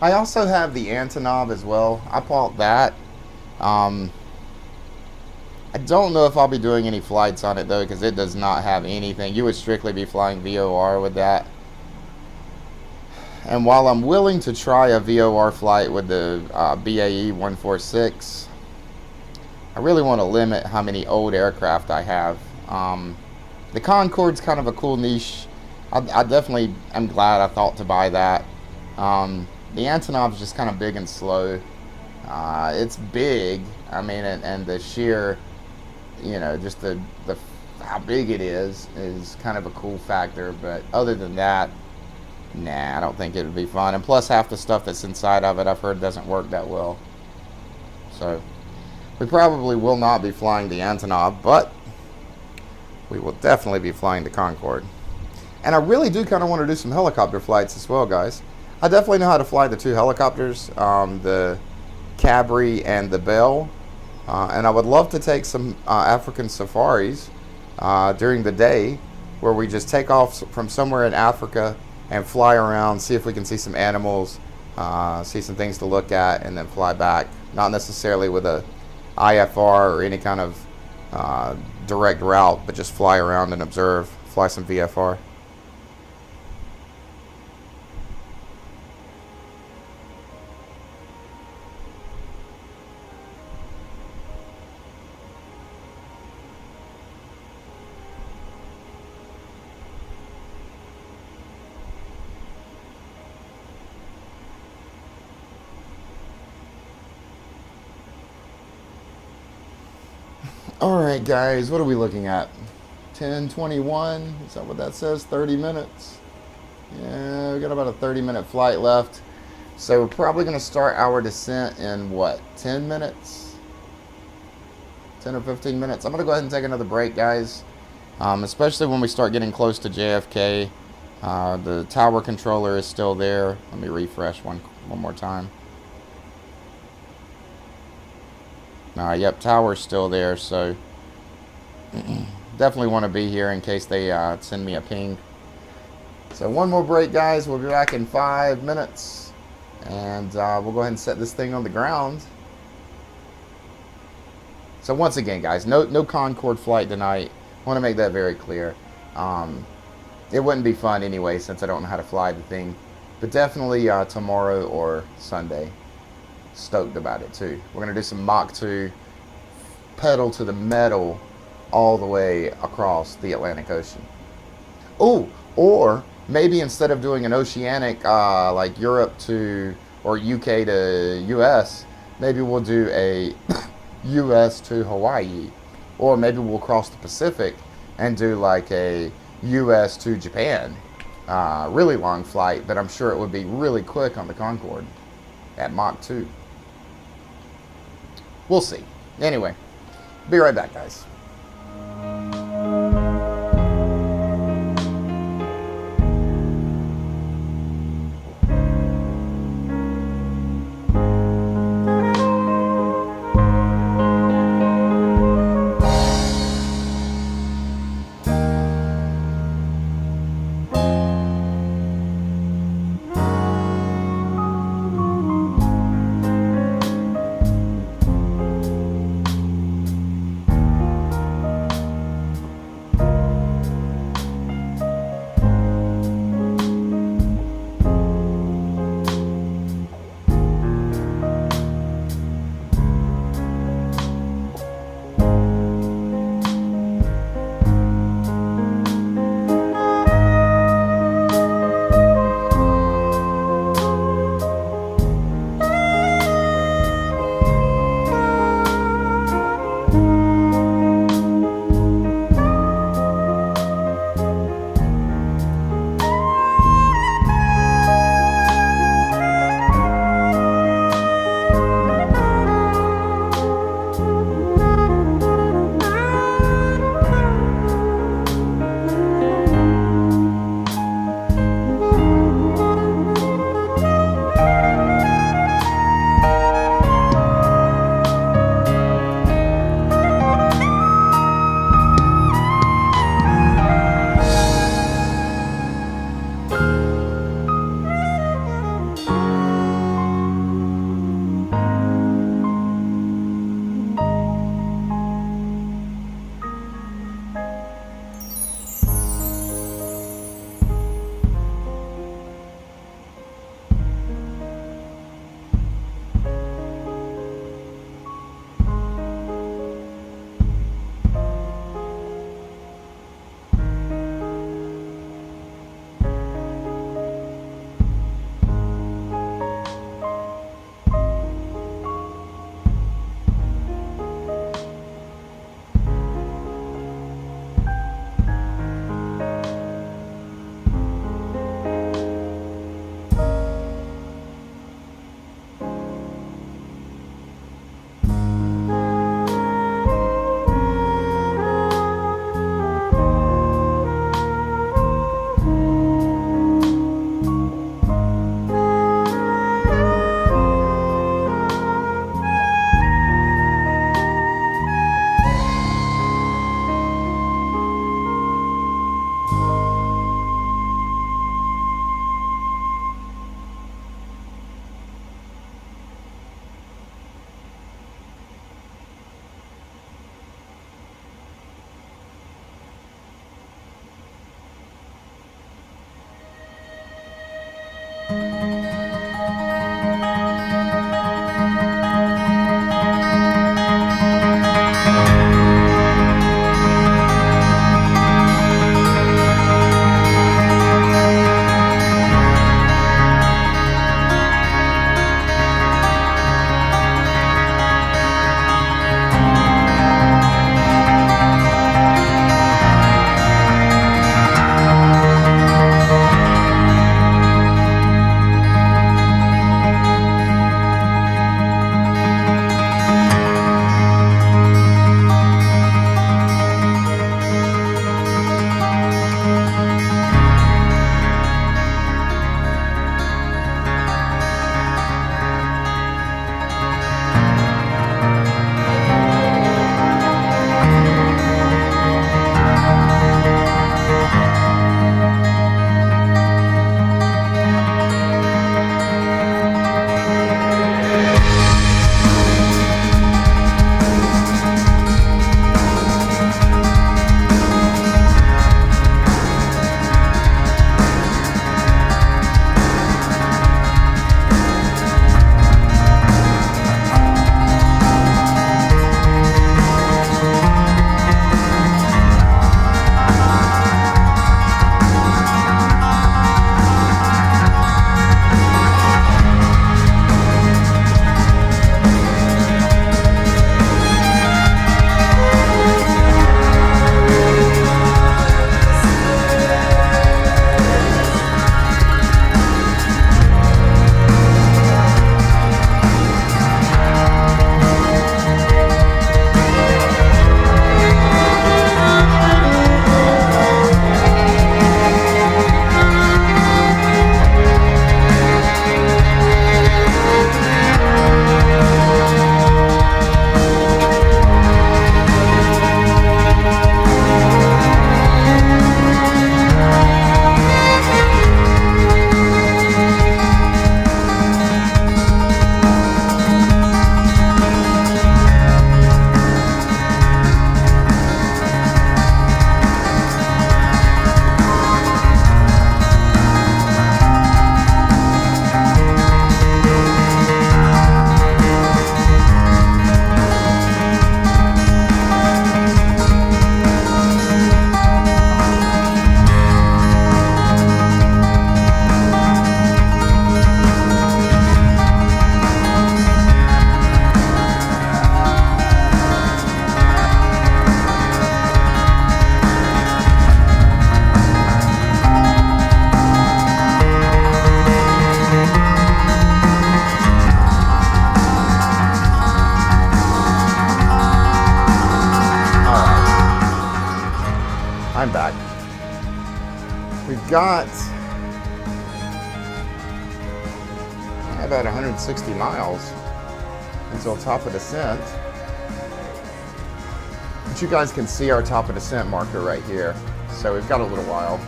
I also have the Antonov as well. I bought that. I don't know if I'll be doing any flights on it though, because it does not have anything. You would strictly be flying VOR with that. And while I'm willing to try a VOR flight with the BAE 146, I really want to limit how many old aircraft I have. The Concorde's kind of a cool niche. I definitely am glad I thought to buy that. The Antonov's just kind of big and slow. It's big, I mean, and the sheer, you know, just the how big it is kind of a cool factor. But other than that, nah, I don't think it would be fun. And plus, half the stuff that's inside of it, I've heard, doesn't work that well. So we probably will not be flying the Antonov, but we will definitely be flying the Concorde. And I really do kind of want to do some helicopter flights as well, guys. I definitely know how to fly the two helicopters, the Cabri and the Bell, and I would love to take some African safaris during the day, where we just take off from somewhere in Africa and fly around, see if we can see some animals, see some things to look at, and then fly back. Not necessarily with a IFR or any kind of direct route, but just fly around and observe, fly some VFR. Alright guys, what are we looking at? 10:21, is that what that says? 30 minutes? Yeah, we got about a 30-minute flight left. So we're probably going to start our descent in what, 10 minutes? 10 or 15 minutes. I'm going to go ahead and take another break, guys. Especially when we start getting close to JFK. The tower controller is still there. Let me refresh one more time. Yep, tower's still there, so definitely want to be here in case they send me a ping. So one more break, guys. We'll be back in 5 minutes, and we'll go ahead and set this thing on the ground. So once again, guys, no Concorde flight tonight. I want to make that very clear. It wouldn't be fun anyway, since I don't know how to fly the thing, but definitely tomorrow or Sunday. Stoked about it too. We're gonna do some Mach 2 pedal to the metal all the way across the Atlantic Ocean. Oh, or maybe instead of doing an oceanic like Europe to or UK to US, maybe we'll do a US to Hawaii, or maybe we'll cross the Pacific and do like a US to Japan. Really long flight, but I'm sure it would be really quick on the Concorde at Mach 2. We'll see. Anyway, be right back, guys. got about 160 miles until top of descent. But you guys can see our top of descent marker right here. So we've got a little while.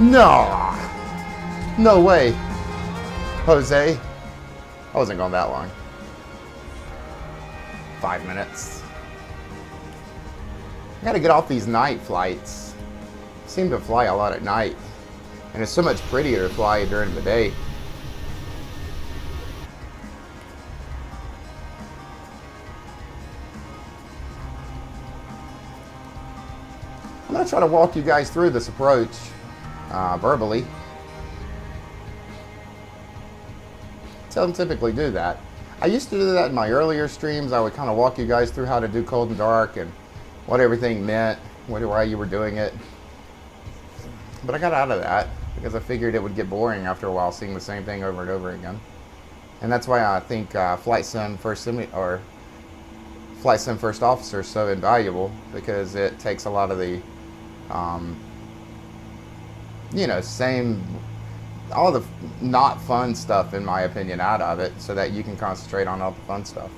No! No way, Jose. I wasn't going that long. 5 minutes. I gotta get off these night flights. Seem to fly a lot at night. And it's so much prettier to fly during the day. I'm gonna try to walk you guys through this approach verbally. Don't typically do that. I used to do that in my earlier streams. I would kind of walk you guys through how to do cold and dark and what everything meant, why you were doing it. But I got out of that because I figured it would get boring after a while seeing the same thing over and over again. And that's why I think Flight Sim First Officer is so invaluable, because it takes a lot of the all the not fun stuff, in my opinion, out of it, so that you can concentrate on all the fun stuff.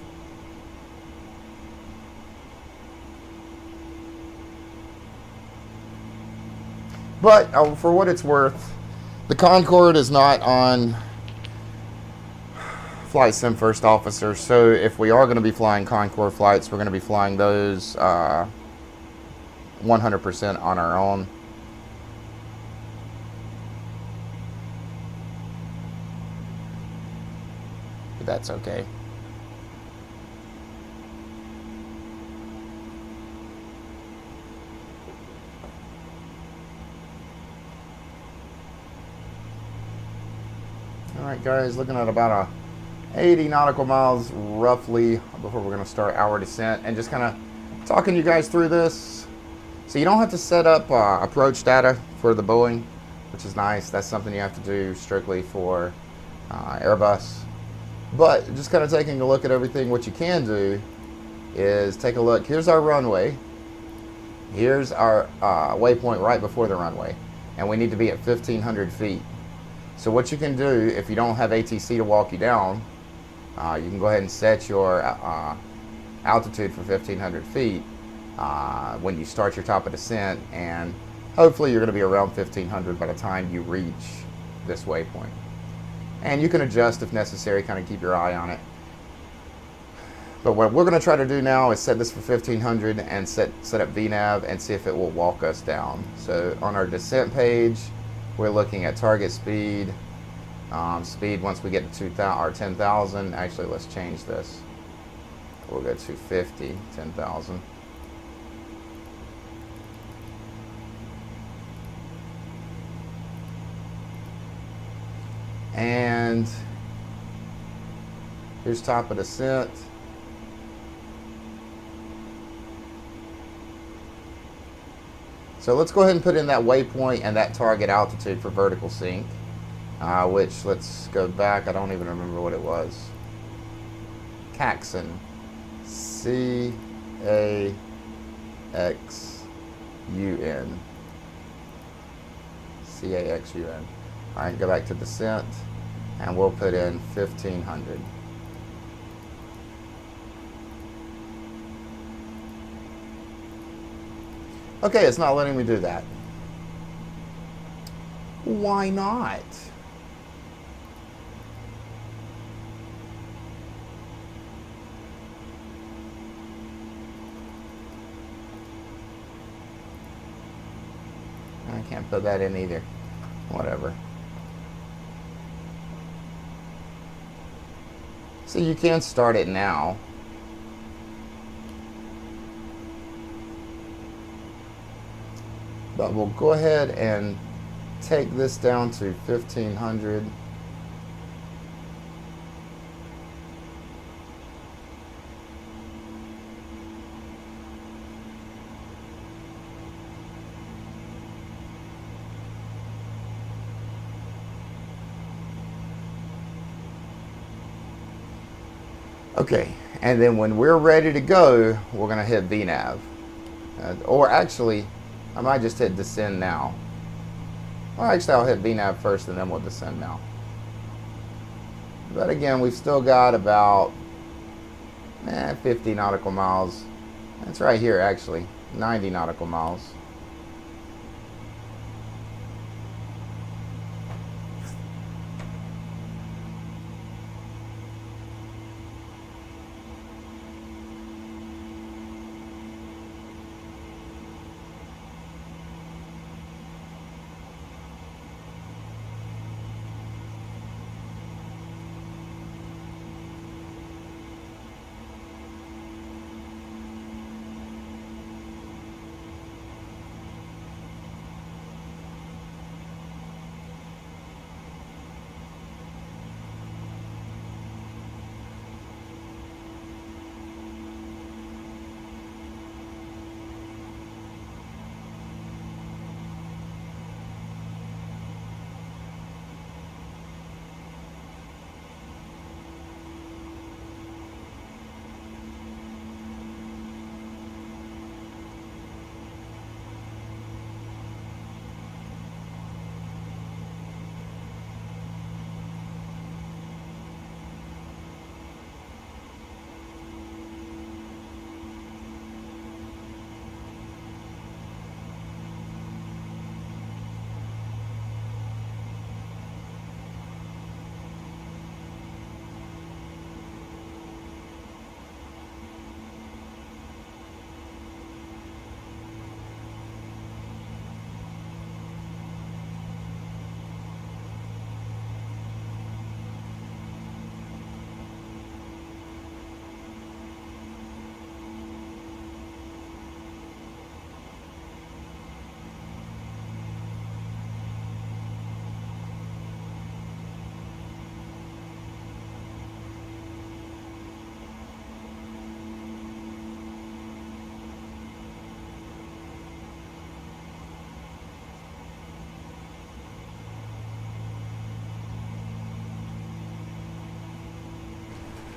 But for what it's worth, the Concorde is not on Flight Sim First Officer, so if we are going to be flying Concorde flights, we're going to be flying those 100% on our own. That's okay. Alright guys, looking at about 80 nautical miles roughly before we're going to start our descent, and just kind of talking you guys through this. So you don't have to set up approach data for the Boeing, which is nice. That's something you have to do strictly for Airbus. But just kind of taking a look at everything, what you can do is take a look. Here's our runway. Here's our waypoint right before the runway. And we need to be at 1,500 feet. So what you can do, if you don't have ATC to walk you down, you can go ahead and set your altitude for 1,500 feet when you start your top of descent. And hopefully you're going to be around 1,500 by the time you reach this waypoint. And you can adjust if necessary, kind of keep your eye on it. But what we're going to try to do now is set this for 1,500 and set up VNav and see if it will walk us down. So on our descent page, we're looking at target speed. Speed once we get to 2,000 or 10,000. Actually, let's change this. We'll go to 50, 10,000. And here's top of descent. So let's go ahead and put in that waypoint and that target altitude for vertical sync, which, let's go back, I don't even remember what it was. Caxun. C-A-X-U-N. C-A-X-U-N. All right, go back to descent, and we'll put in 1,500. Okay, it's not letting me do that. Why not? I can't put that in either. Whatever. So you can start it now. But we'll go ahead and take this down to 1,500. Okay, and then when we're ready to go, we're going to hit VNav. Or actually, I might just hit descend now. Well, actually, I'll hit VNav first and then we'll descend now. But again, we've still got about 50 nautical miles. That's right here, actually. 90 nautical miles.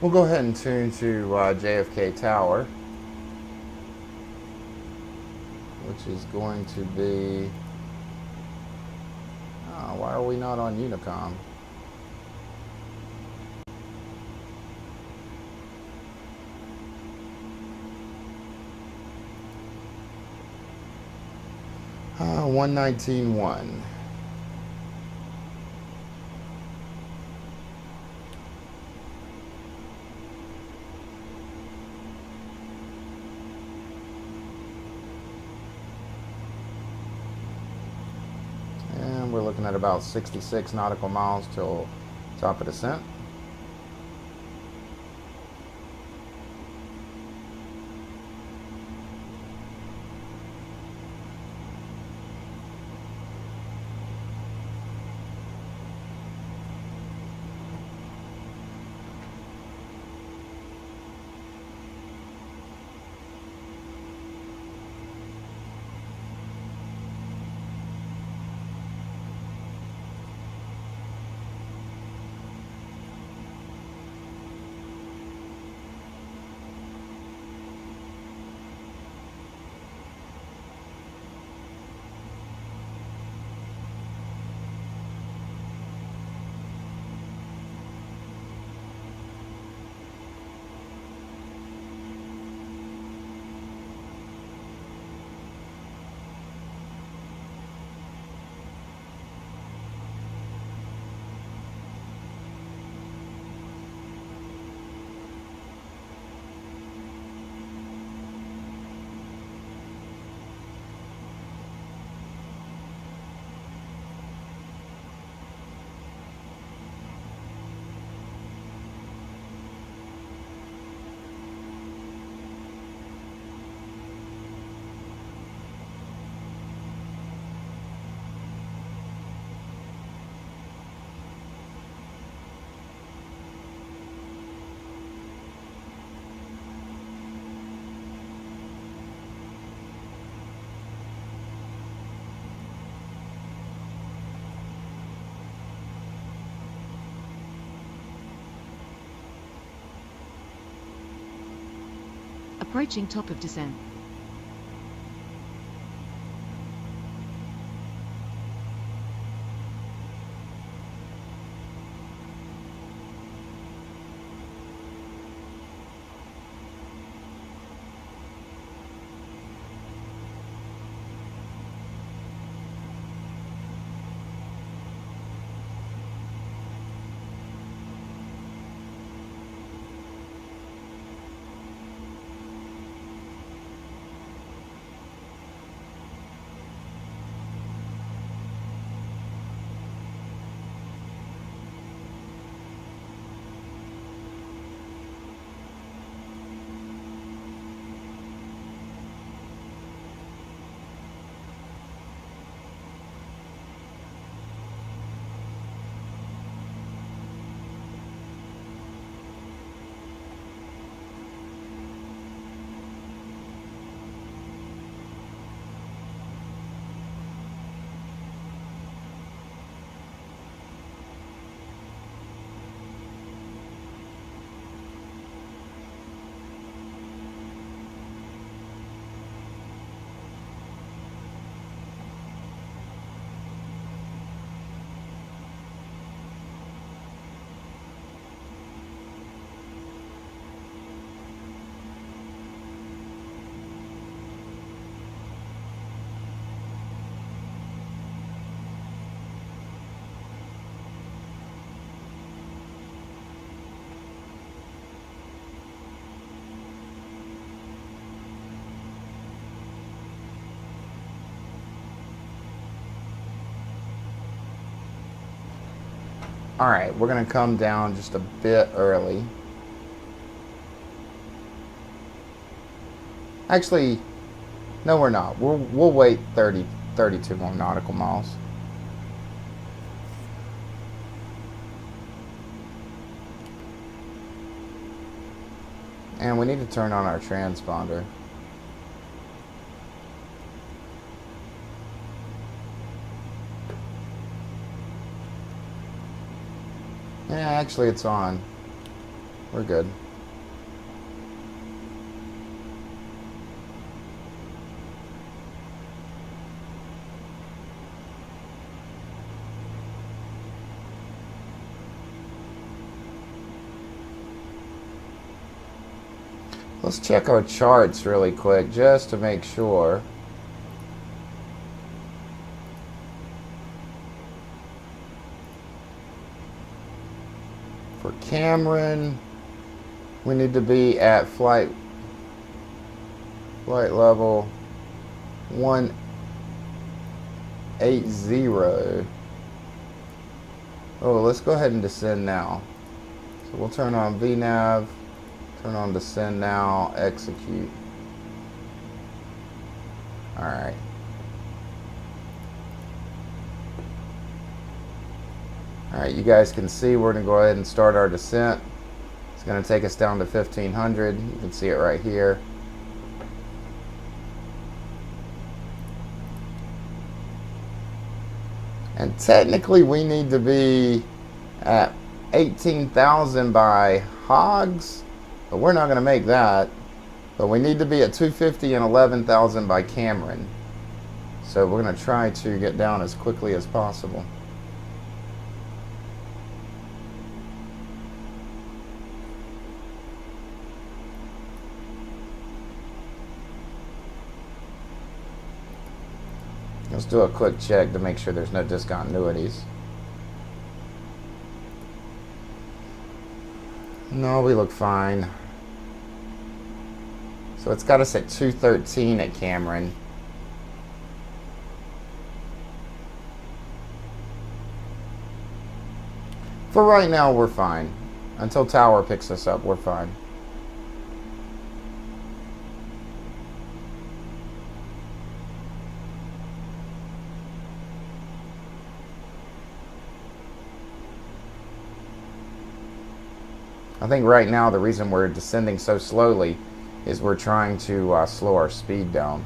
We'll go ahead and tune to JFK Tower, which is going to be, why are we not on Unicom? Ah, 119.1. We're looking at about 66 nautical miles till top of descent. Approaching top of descent. All right, we're gonna come down just a bit early. Actually, no, we're not. We'll wait 32 more nautical miles. And we need to turn on our transponder. Yeah, actually it's on. We're good. Let's check our charts really quick just to make sure. For Cameron, we need to be at flight level 180. Oh, let's go ahead and descend now. So we'll turn on VNav, turn on descend now, execute. All right. Alright, you guys can see we're going to go ahead and start our descent. It's going to take us down to 1500. You can see it right here. And technically we need to be at 18,000 by Hogs, but we're not going to make that. But we need to be at 250 and 11,000 by Cameron. So we're going to try to get down as quickly as possible. Let's do a quick check to make sure there's no discontinuities. No, we look fine. So it's got us at 213 at Cameron. For right now, we're fine. Until Tower picks us up, we're fine. I think right now the reason we're descending so slowly is we're trying to slow our speed down.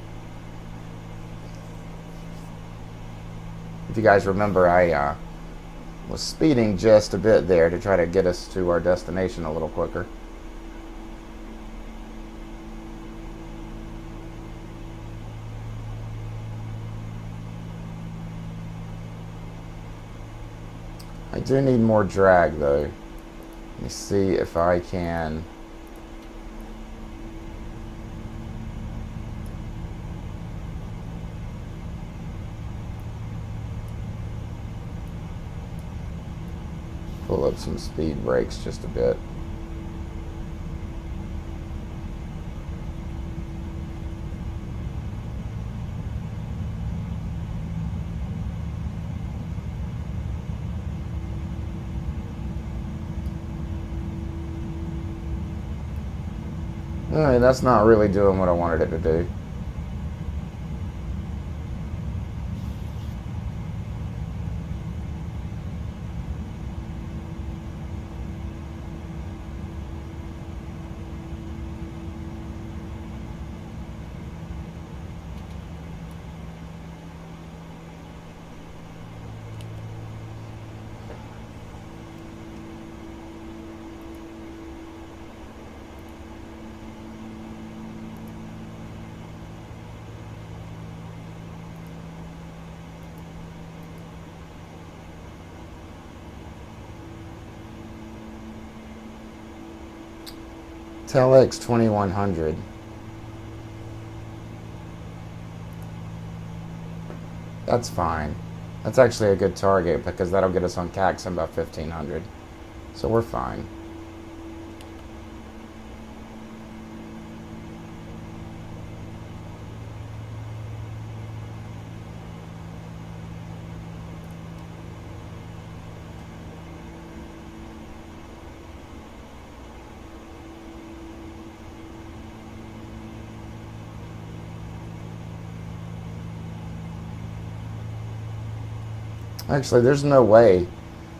If you guys remember, I was speeding just a bit there to try to get us to our destination a little quicker. I do need more drag though. Let me see if I can. Pull up some speed brakes just a bit. Alright, that's not really doing what I wanted it to do. Kclt-Kjfk. That's fine. That's actually a good target because that'll get us on CAX in about 1500. So we're fine. Actually, there's no way,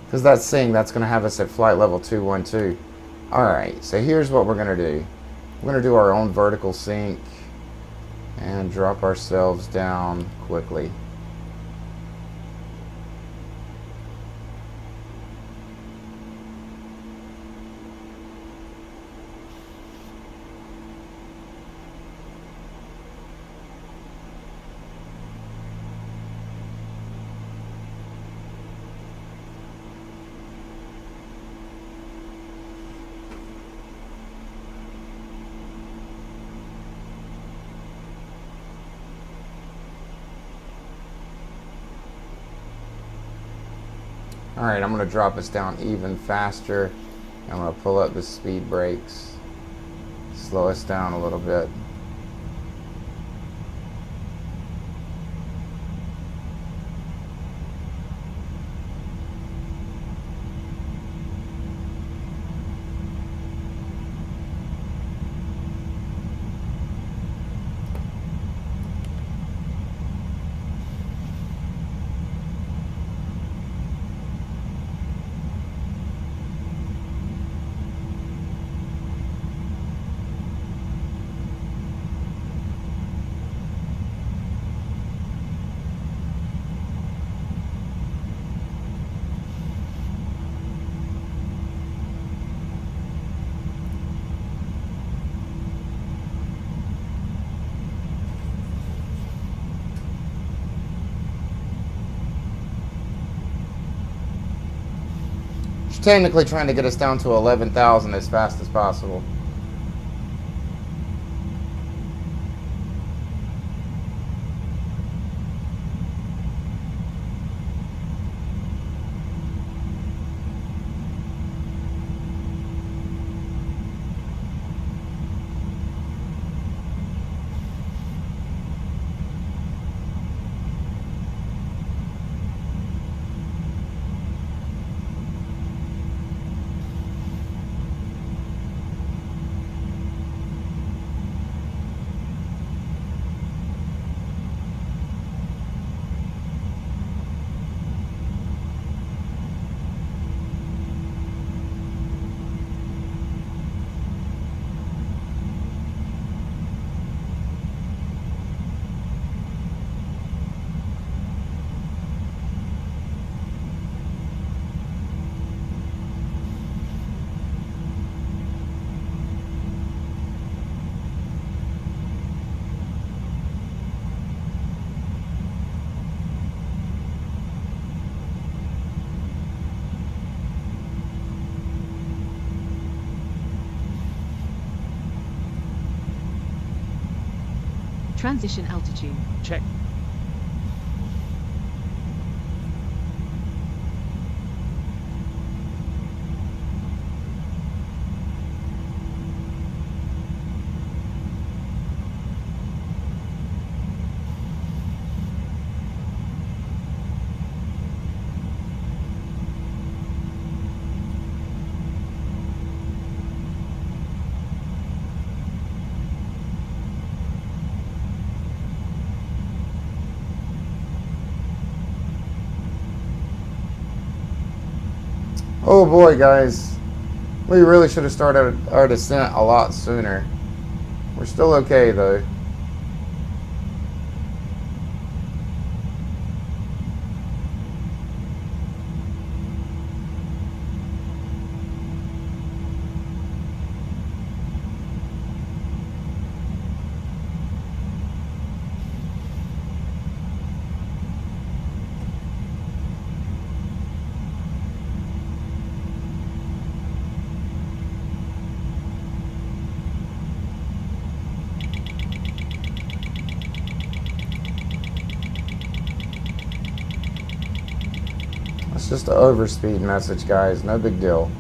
because that's saying that's going to have us at flight level 212. Alright, so here's what we're going to do. We're going to do our own vertical sync and drop ourselves down quickly. Alright, I'm going to drop us down even faster. I'm going to pull up the speed brakes, slow us down a little bit. Technically trying to get us down to 11,000 as fast as possible. Transition altitude. Check. Oh boy, guys. We really should have started our descent a lot sooner. We're still okay though. It's just an overspeed message, guys. No big deal.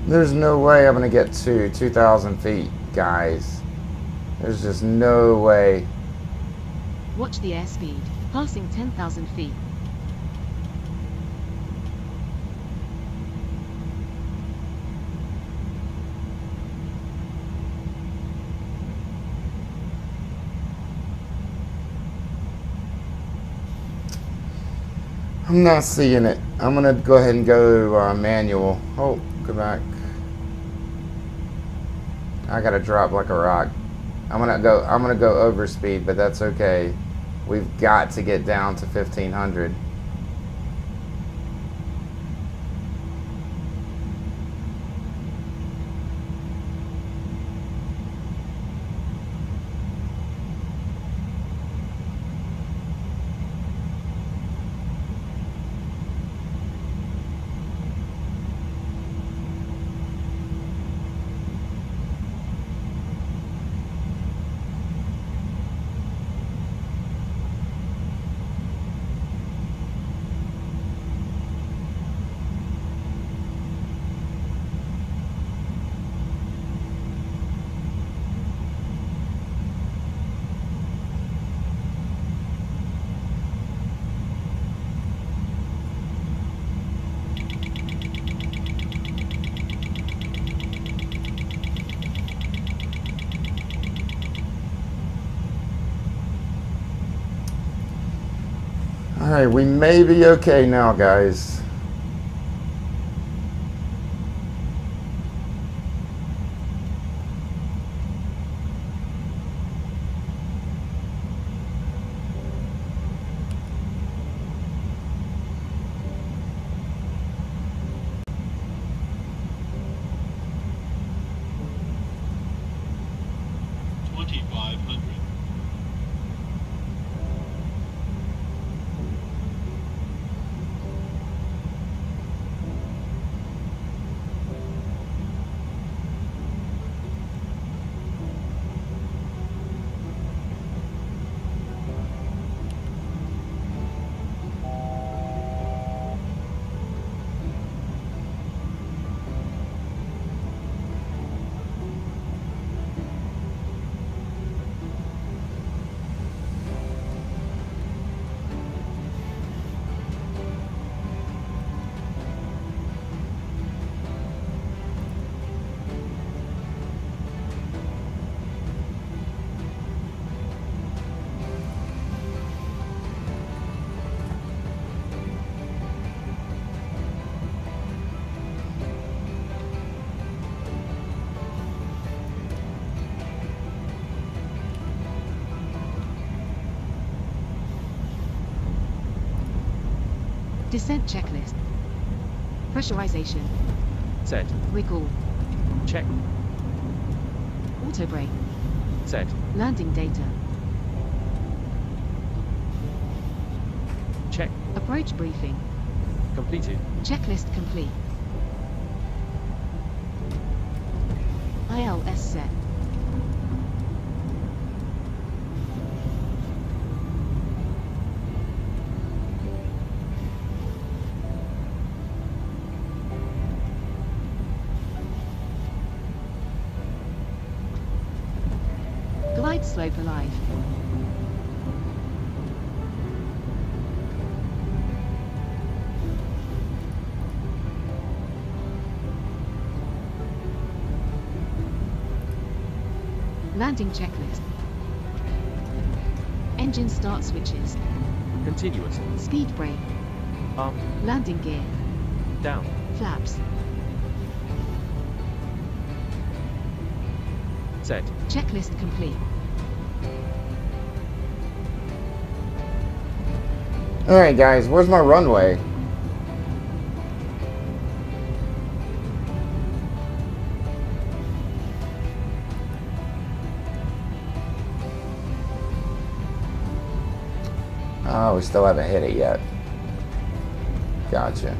There's no way I'm gonna get to 2,000 feet, guys. There's just no way. Watch the airspeed. Passing 10,000 feet. I'm not seeing it. I'm gonna go ahead and go manual. Oh, go back. I gotta drop like a rock. I'm gonna go over speed, but that's okay. We've got to get down to 1,500. Alright, we may be okay now, guys. Descent checklist. Pressurization. Set. Recall. Check. Auto brake. Set. Landing data. Check. Approach briefing. Completed. Checklist complete. ILS set. Glide slope alive. Landing checklist. Engine start switches. Continuous. Speed brake. Up. Landing gear. Down. Flaps. Set. Checklist complete. Alright guys, where's my runway? Oh, we still haven't hit it yet. Gotcha.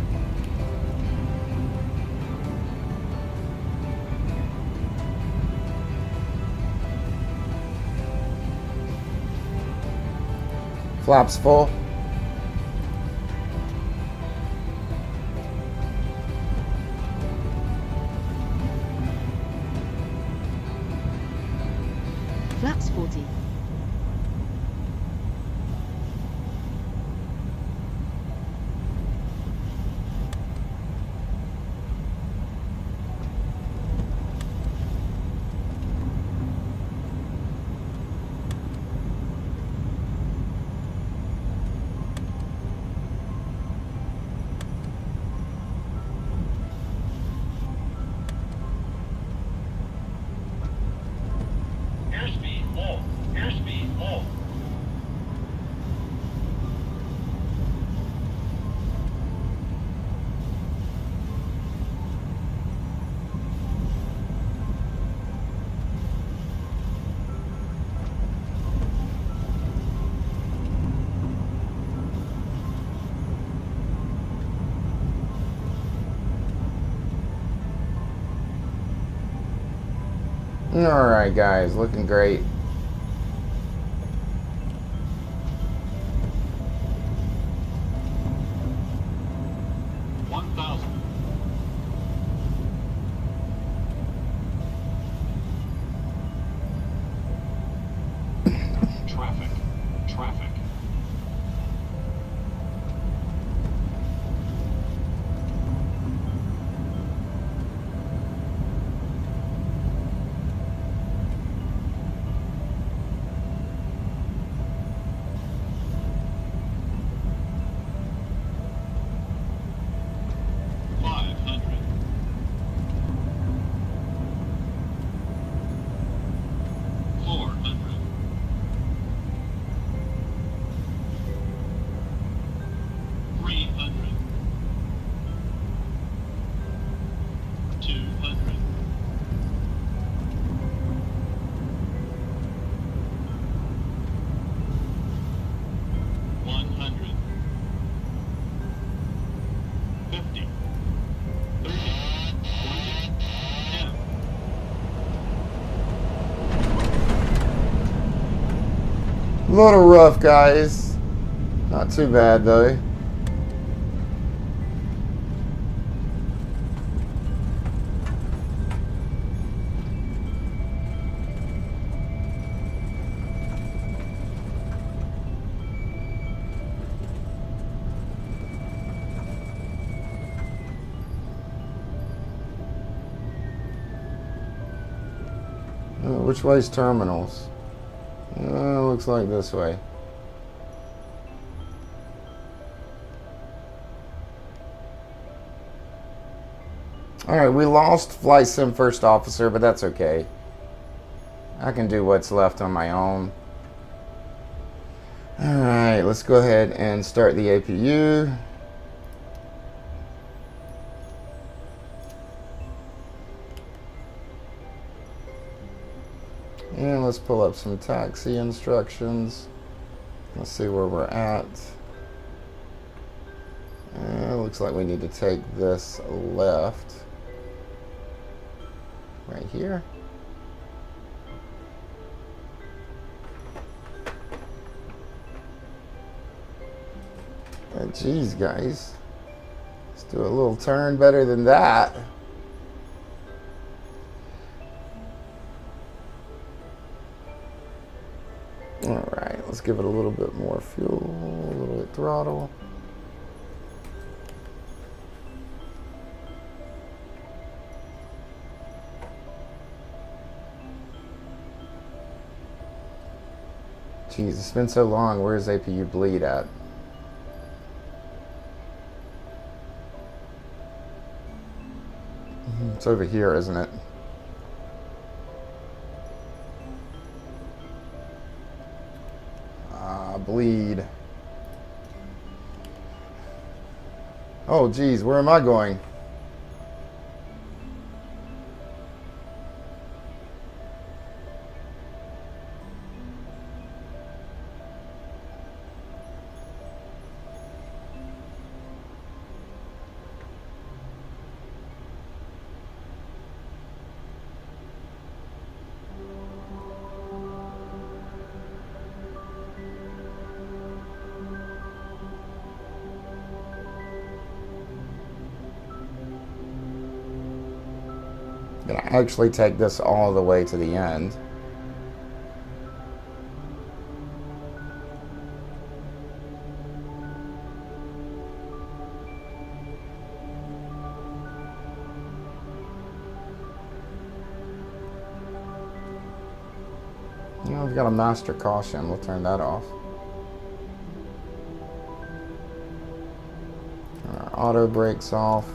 Flaps full. Flaps 40. Airspeed low. Airspeed low. Alright guys, looking great. Traffic. Traffic. A little rough, guys. Not too bad, though. Which way's terminals? Looks like this way. Alright, we lost Flight Sim First Officer, but that's okay. I can do what's left on my own. Alright, let's go ahead and start the APU. And let's pull up some taxi instructions. Let's see where we're at. Looks like we need to take this left. Right here. Geez, guys. Let's do a little turn better than that. Alright, let's give it a little bit more fuel, a little bit throttle. Jeez, it's been so long. Where's APU bleed at? It's over here, isn't it? Bleed. Oh, geez, where am I going? Gonna actually take this all the way to the end. You know, we've got a master caution. We'll turn that off. Our auto brakes off.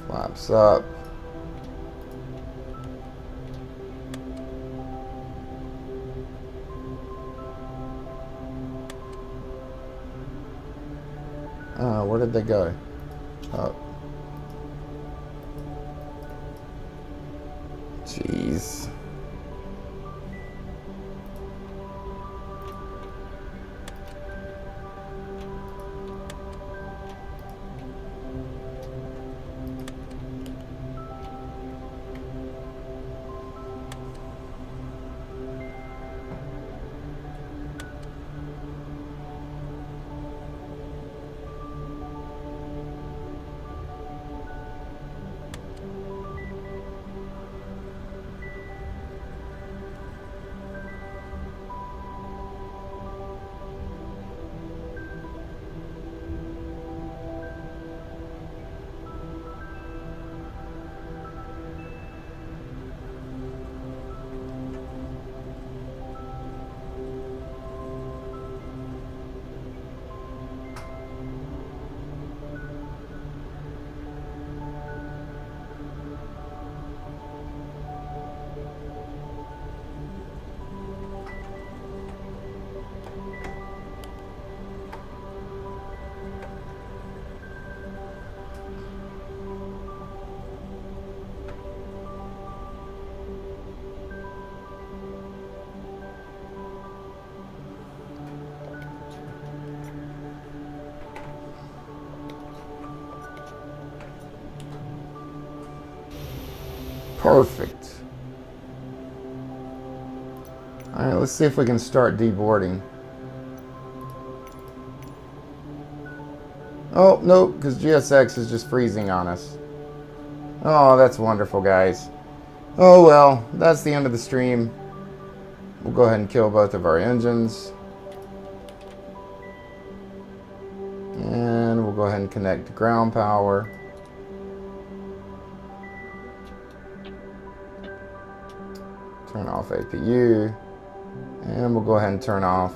Flaps up. Where did they go? Oh. Jeez. Perfect. All right, let's see if we can start deboarding. Oh, no, because GSX is just freezing on us. Oh, that's wonderful, guys. Oh, well, that's the end of the stream. We'll go ahead and kill both of our engines. And we'll go ahead and connect to ground power. Turn off APU, and we'll go ahead and turn off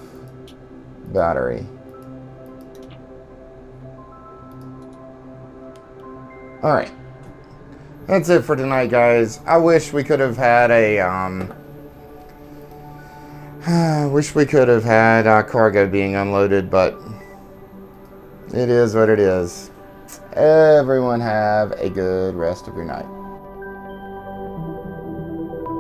battery. All right, that's it for tonight, guys. I wish we could have had a cargo being unloaded, but it is what it is. Everyone have a good rest of your night.